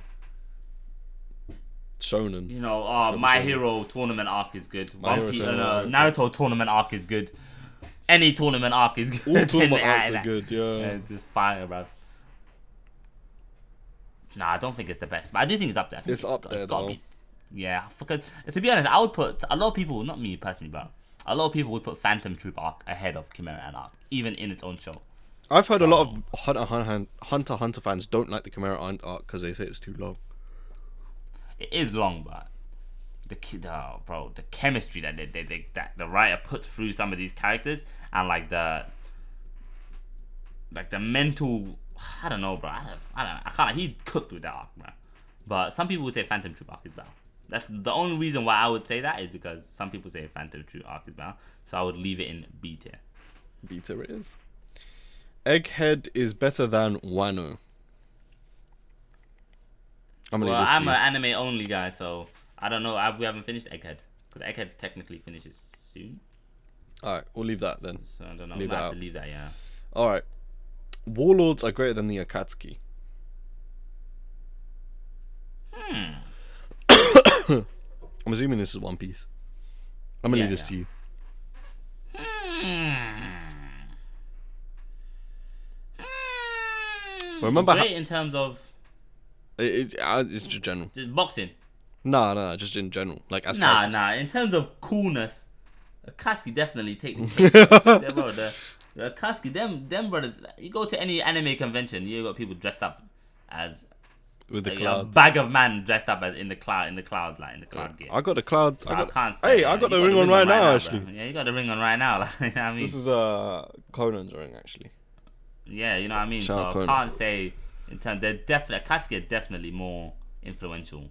Speaker 2: Shonen.
Speaker 1: You know, My Hero tournament arc is good. Naruto tournament arc is good. Any tournament arc is good.
Speaker 2: All tournament arcs are good, yeah.
Speaker 1: It's just fire, bro. Nah, I don't think it's the best, but I do think it's up there.
Speaker 2: It's up there, though.
Speaker 1: Yeah, because to be honest, I would put a lot of people, not me personally, but a lot of people would put Phantom Troop arc ahead of Chimera Ant arc, even in its own show.
Speaker 2: I've heard a lot of Hunter fans don't like the Chimera Ant arc because they say it's too long.
Speaker 1: It is long, but the chemistry that that the writer puts through some of these characters, and like the mental, I don't know, bro. I don't know. I can't. He cooked with that arc, bro. But some people would say Phantom Troop arc is better. That's the only reason why I would say that, is because some people say Phantom Troop arc is better. So I would leave it in B tier.
Speaker 2: B tier it is. Egghead is better than Wano.
Speaker 1: I'm an anime only guy, so I don't know. We haven't finished Egghead, because Egghead technically finishes soon.
Speaker 2: Alright, we'll leave that then.
Speaker 1: So I don't know. We might have to leave that, yeah.
Speaker 2: Alright. Warlords are greater than the Akatsuki. I'm assuming this is One Piece. I'm gonna leave this to you. Remember
Speaker 1: great in terms of
Speaker 2: it's just general.
Speaker 1: just boxing.
Speaker 2: Nah, just in general. Like as
Speaker 1: in terms of coolness, Akatsuki definitely take the Akatsuki, them brothers. You go to any anime convention, you got people dressed up as
Speaker 2: with the cloud.
Speaker 1: A bag of man dressed up as in the cloud gear.
Speaker 2: I got the cloud.
Speaker 1: So
Speaker 2: I got the ring on right now, actually.
Speaker 1: Bro. Yeah, you got the ring on right now. Like, I mean,
Speaker 2: this is Conan's ring, actually.
Speaker 1: Yeah, you know what I mean. So I can't say in terms. They're definitely Akatsuki are definitely more influential,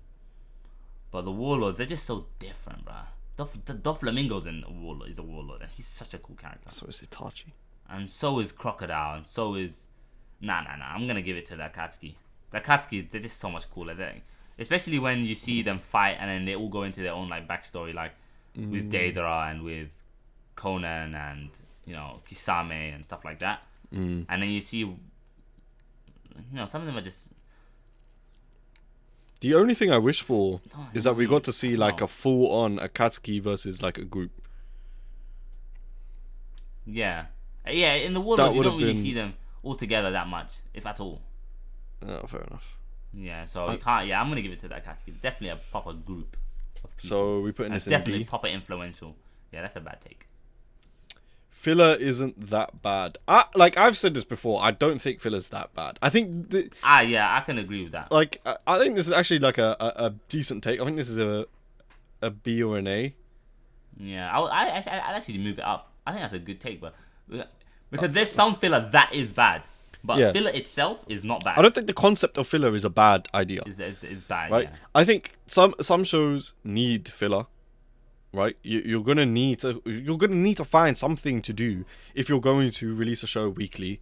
Speaker 1: but the Warlords, they're just so different, bro. The Doflamingo's is a Warlord, and he's such a cool character.
Speaker 2: So is Itachi,
Speaker 1: and so is Crocodile, and so is nah. I'm gonna give it to the Akatsuki. The Akatsuki, they're just so much cooler, especially when you see them fight, and then they all go into their own like backstory, like with Deidara and with Conan and Kisame and stuff like that. And then you see, some of them are just.
Speaker 2: The only thing I wish for is that we got to see like a full-on Akatsuki versus like a group.
Speaker 1: Yeah. In the Warlords, you don't really see them all together that much, if at all.
Speaker 2: Oh, fair enough.
Speaker 1: Yeah, so you can't. Yeah, I'm gonna give it to that Akatsuki. Definitely a proper group of people.
Speaker 2: So we put in this in
Speaker 1: definitely
Speaker 2: D.
Speaker 1: Proper influential. Yeah, that's a bad take.
Speaker 2: Filler isn't that bad. I've said this before. I don't think filler's that bad. I think.
Speaker 1: I can agree with that.
Speaker 2: Like, I think this is actually like a decent take. I think this is a B or an A.
Speaker 1: Yeah, I'd actually move it up. I think that's a good take, but because there's some filler that is bad, but filler itself is not bad.
Speaker 2: I don't think the concept of filler is a bad idea.
Speaker 1: Is bad,
Speaker 2: right?
Speaker 1: Yeah.
Speaker 2: I think some shows need filler. Right, you're gonna need to find something to do if you're going to release a show weekly.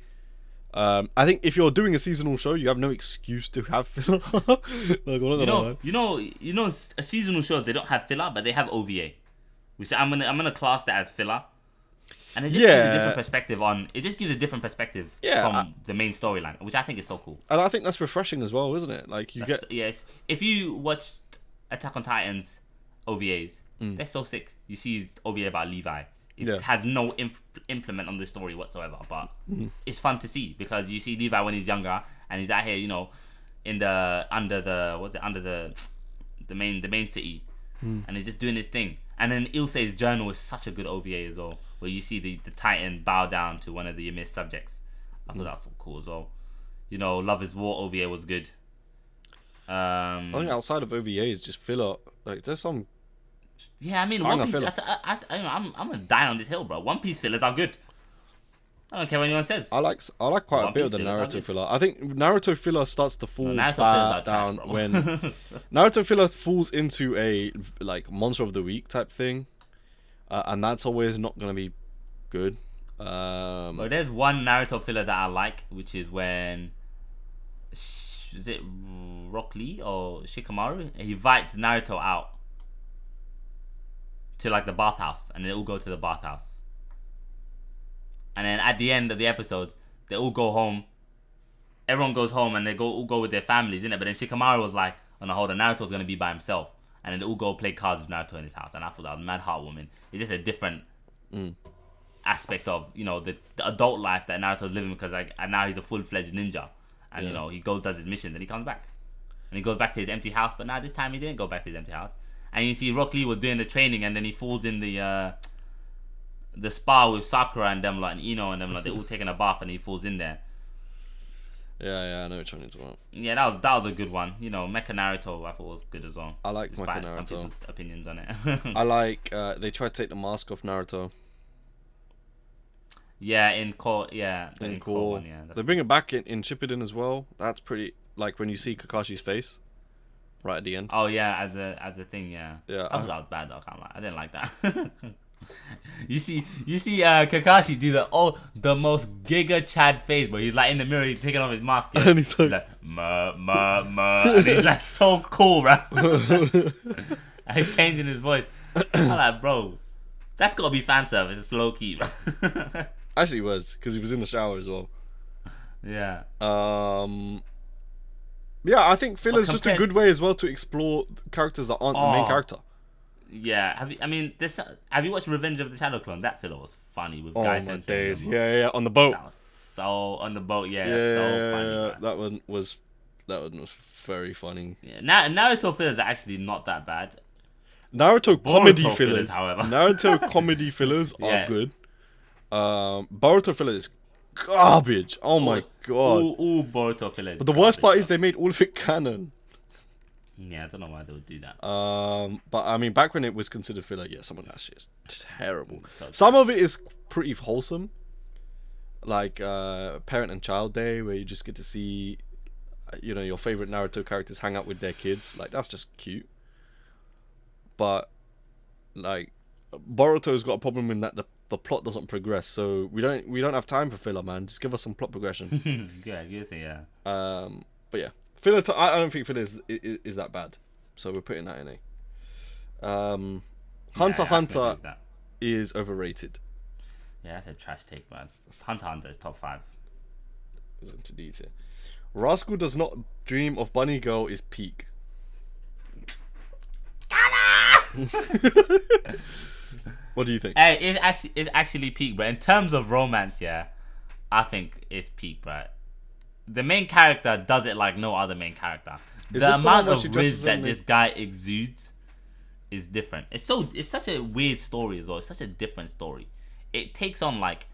Speaker 2: I think if you're doing a seasonal show, you have no excuse to have filler.
Speaker 1: A seasonal shows, they don't have filler, but they have OVA, which I'm gonna class that as filler, and it just gives a different perspective on. It just gives a different perspective from the main storyline, which I think is so cool.
Speaker 2: And I think that's refreshing as well, isn't it? Like
Speaker 1: yes. If you watched Attack on Titan's OVAs. They're so sick. You see OVA about Levi. It has no implement on the story whatsoever, but it's fun to see because you see Levi when he's younger and he's out here, in the under the main city, and he's just doing his thing. And then Ilse's journal is such a good OVA as well, where you see the Titan bow down to one of the Ymir subjects. I thought that's so cool as well. Love is War OVA was good.
Speaker 2: I think outside of OVA is just filler. Like there's some.
Speaker 1: Yeah, I mean, One Piece. I'm gonna die on this hill, bro. One Piece fillers are good. I don't care what anyone says.
Speaker 2: I like quite a bit of the Naruto filler. I think Naruto filler starts to fall down trash, when Naruto filler falls into a like Monster of the Week type thing, and that's always not gonna be good.
Speaker 1: But there's one Naruto filler that I like, which is when is it Rock Lee or Shikamaru? He invites Naruto out to like the bathhouse, and they all go to the bathhouse, and then at the end of the episodes they all go home. Everyone goes home and they all go with their families, innit? But then Shikamaru was like, oh no, hold on, Naruto's gonna be by himself, and then they all go play cards with Naruto in his house. And I thought that was mad heartwarming. It's just a different aspect of the adult life that Naruto's living, because and now he's a full-fledged ninja, and he goes, does his missions, and he comes back, and he goes back to his empty house. But now this time he didn't go back to his empty house. And you see Rock Lee was doing the training, and then he falls in the the spa with Sakura and them like and Ino and them like they're all taking a bath and he falls in there.
Speaker 2: Yeah, I know which one you're talking about.
Speaker 1: Yeah, that was a good one. You know, Mecha Naruto I thought was good as well.
Speaker 2: I like
Speaker 1: despite
Speaker 2: Mecha Naruto.
Speaker 1: Some people's opinions on it.
Speaker 2: I like they tried to take the mask off Naruto.
Speaker 1: Yeah, in core, yeah,
Speaker 2: In
Speaker 1: core
Speaker 2: core.
Speaker 1: one, yeah.
Speaker 2: They bring it back in Shippuden as well. That's pretty like when you see Kakashi's face, right at the end.
Speaker 1: Oh yeah, as a thing, yeah.
Speaker 2: Yeah,
Speaker 1: that was bad though. I can't lie. I didn't like that. You see, Kakashi do the most Giga Chad face, but he's like in the mirror, he's taking off his mask, yeah.
Speaker 2: And he's like
Speaker 1: ma, and he's like so cool, bro. And he's changing his voice. I'm like, bro, that's gotta be fan service. It's low key, bro.
Speaker 2: Actually, it was because he was in the shower as well.
Speaker 1: Yeah.
Speaker 2: Yeah, I think filler's just a good way as well to explore characters that aren't the main character.
Speaker 1: Yeah, have you watched Revenge of the Shadow Clone? That filler was funny with Guy Sensei.
Speaker 2: Days. Yeah, on the boat.
Speaker 1: That was so on the boat. Yeah,
Speaker 2: yeah,
Speaker 1: so funny.
Speaker 2: Yeah. That one was very funny.
Speaker 1: Yeah, Naruto fillers are actually not that bad.
Speaker 2: Naruto comedy fillers,
Speaker 1: however.
Speaker 2: Naruto comedy fillers are good. Boruto fillers, garbage. Oh my god.
Speaker 1: All Boruto fillers.
Speaker 2: But the worst part is they made all of it canon.
Speaker 1: Yeah, I don't know why they would do that.
Speaker 2: But I mean, back when it was considered filler, yeah, some of that shit is terrible. Some of it is pretty wholesome, like Parent and Child Day, where you just get to see, your favorite Naruto characters hang out with their kids. Like that's just cute. But like, Boruto's got a problem in that the plot doesn't progress, so we don't have time for filler, man. Just give us some plot progression.
Speaker 1: Yeah, good thing, yeah.
Speaker 2: But yeah. Filler, I don't think filler is that bad, so we're putting that in A. Hunter x Hunter is overrated.
Speaker 1: Yeah, that's a trash take, man. Hunter x Hunter is top 5.
Speaker 2: Goes into detail. Rascal Does Not Dream of Bunny Girl is peak. What do you think?
Speaker 1: It's actually peak, bro. In terms of romance, yeah, I think it's peak, bro. The main character does it like no other main character. The amount of riz that this guy exudes is different. It's such a weird story as well. It's such a different story. It takes on like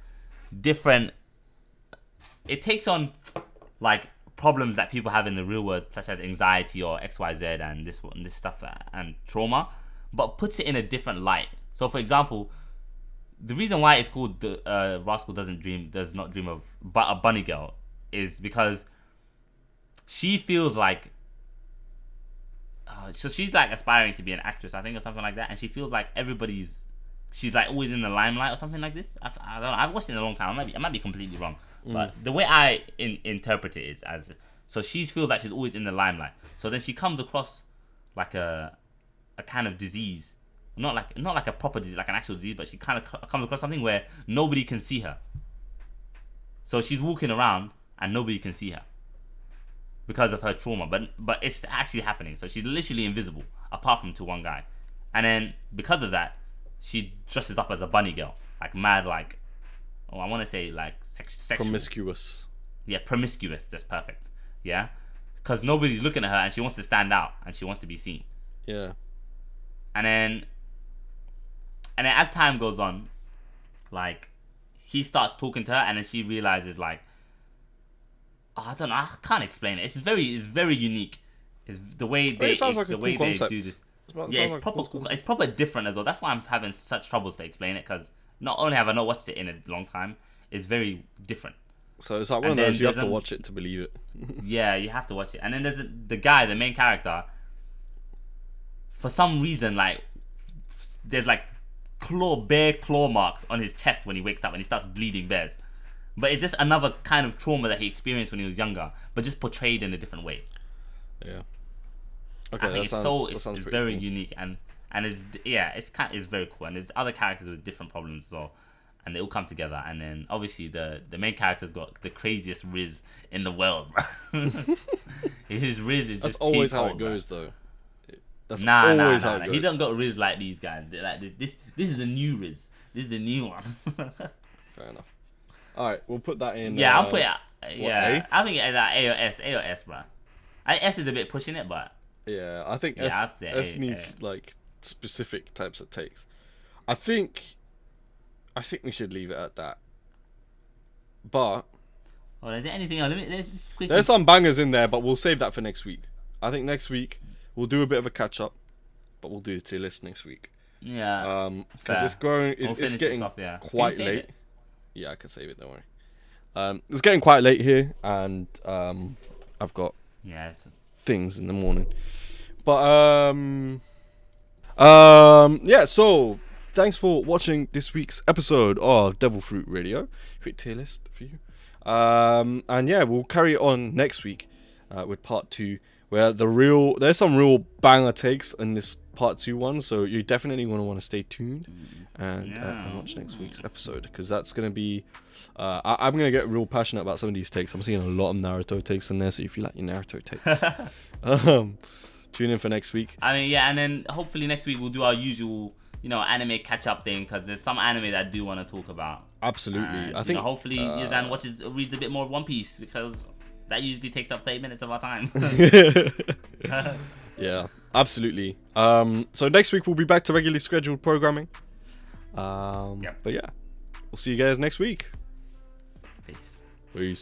Speaker 1: problems that people have in the real world, such as anxiety or XYZ and this stuff and trauma, but puts it in a different light. So, for example, the reason why it's called Rascal Does Not Dream of a Bunny Girl is because she feels like so she's like aspiring to be an actress, I think, or something like that, and she feels like she's like always in the limelight or something like this. I don't know. I've watched it in a long time. I might be completely wrong, but the way I interpret it is as so she feels like she's always in the limelight. So then she comes across like a kind of disease, not like a proper disease, like an actual disease, but she kind of comes across something where nobody can see her. So she's walking around and nobody can see her because of her trauma, but it's actually happening. So she's literally invisible apart from to one guy, and then because of that, she dresses up as a bunny girl, like mad, like I want to say like sexual.
Speaker 2: Promiscuous.
Speaker 1: Yeah, promiscuous. That's perfect. Yeah, because nobody's looking at her and she wants to stand out and she wants to be seen.
Speaker 2: Yeah.
Speaker 1: And then as time goes on, like he starts talking to her, and then she realizes like, I don't know. I can't explain it. It's very unique. It's the way they do this. Yeah, it's proper different as well. That's why I'm having such troubles to explain it, because not only have I not watched it in a long time, it's very different.
Speaker 2: So it's like one of those you have to watch it to believe it.
Speaker 1: Yeah, you have to watch it. And then there's the guy, the main character. For some reason, like there's like bare claw marks on his chest when he wakes up and he starts bleeding bears. But it's just another kind of trauma that he experienced when he was younger, but just portrayed in a different way.
Speaker 2: Yeah. Okay,
Speaker 1: I think it's very
Speaker 2: cool.
Speaker 1: unique and it's very cool. And there's other characters with different problems as well, and they all come together. And then obviously the main character's got the craziest riz in the world, bro. His riz is just
Speaker 2: always how it goes, though.
Speaker 1: That's always how it goes. He don't got riz like these guys. Like this is the new riz. This is the new one.
Speaker 2: Fair enough. All right, we'll put that in.
Speaker 1: Yeah, I'll put it. Yeah, I think it's A or S. A or S, bro. S is a bit pushing it, but
Speaker 2: yeah, I think S needs like specific types of takes. I think I think we should leave it at that. But
Speaker 1: Oh, is there anything else? Let's quickly...
Speaker 2: There's some bangers in there, but we'll save that for next week. I think next week we'll do a bit of a catch up, but we'll do the tier list next week.
Speaker 1: Yeah.
Speaker 2: Because it's growing. It's getting quite late.
Speaker 1: It?
Speaker 2: Yeah, I can save it. Don't worry. It's getting quite late here, and I've got things in the morning. But yeah. So thanks for watching this week's episode of Devil Fruit Radio. Quick tier list for you. And yeah, we'll carry it on next week with part 2, where there's some real banger takes in this part 2 one, so you definitely want to stay tuned and watch next week's episode, because that's going to be I'm going to get real passionate about some of these takes. I'm seeing a lot of Naruto takes in there, so if you like your Naruto takes, tune in for next week.
Speaker 1: I mean, yeah, and then hopefully next week we'll do our usual, anime catch-up thing, because there's some anime that I do want to talk about.
Speaker 2: Absolutely.
Speaker 1: And,
Speaker 2: I think
Speaker 1: hopefully Yazan reads a bit more of One Piece, because that usually takes up 30 minutes of our time.
Speaker 2: Yeah, absolutely. So next week we'll be back to regularly scheduled programming. But yeah, we'll see you guys next week. Peace.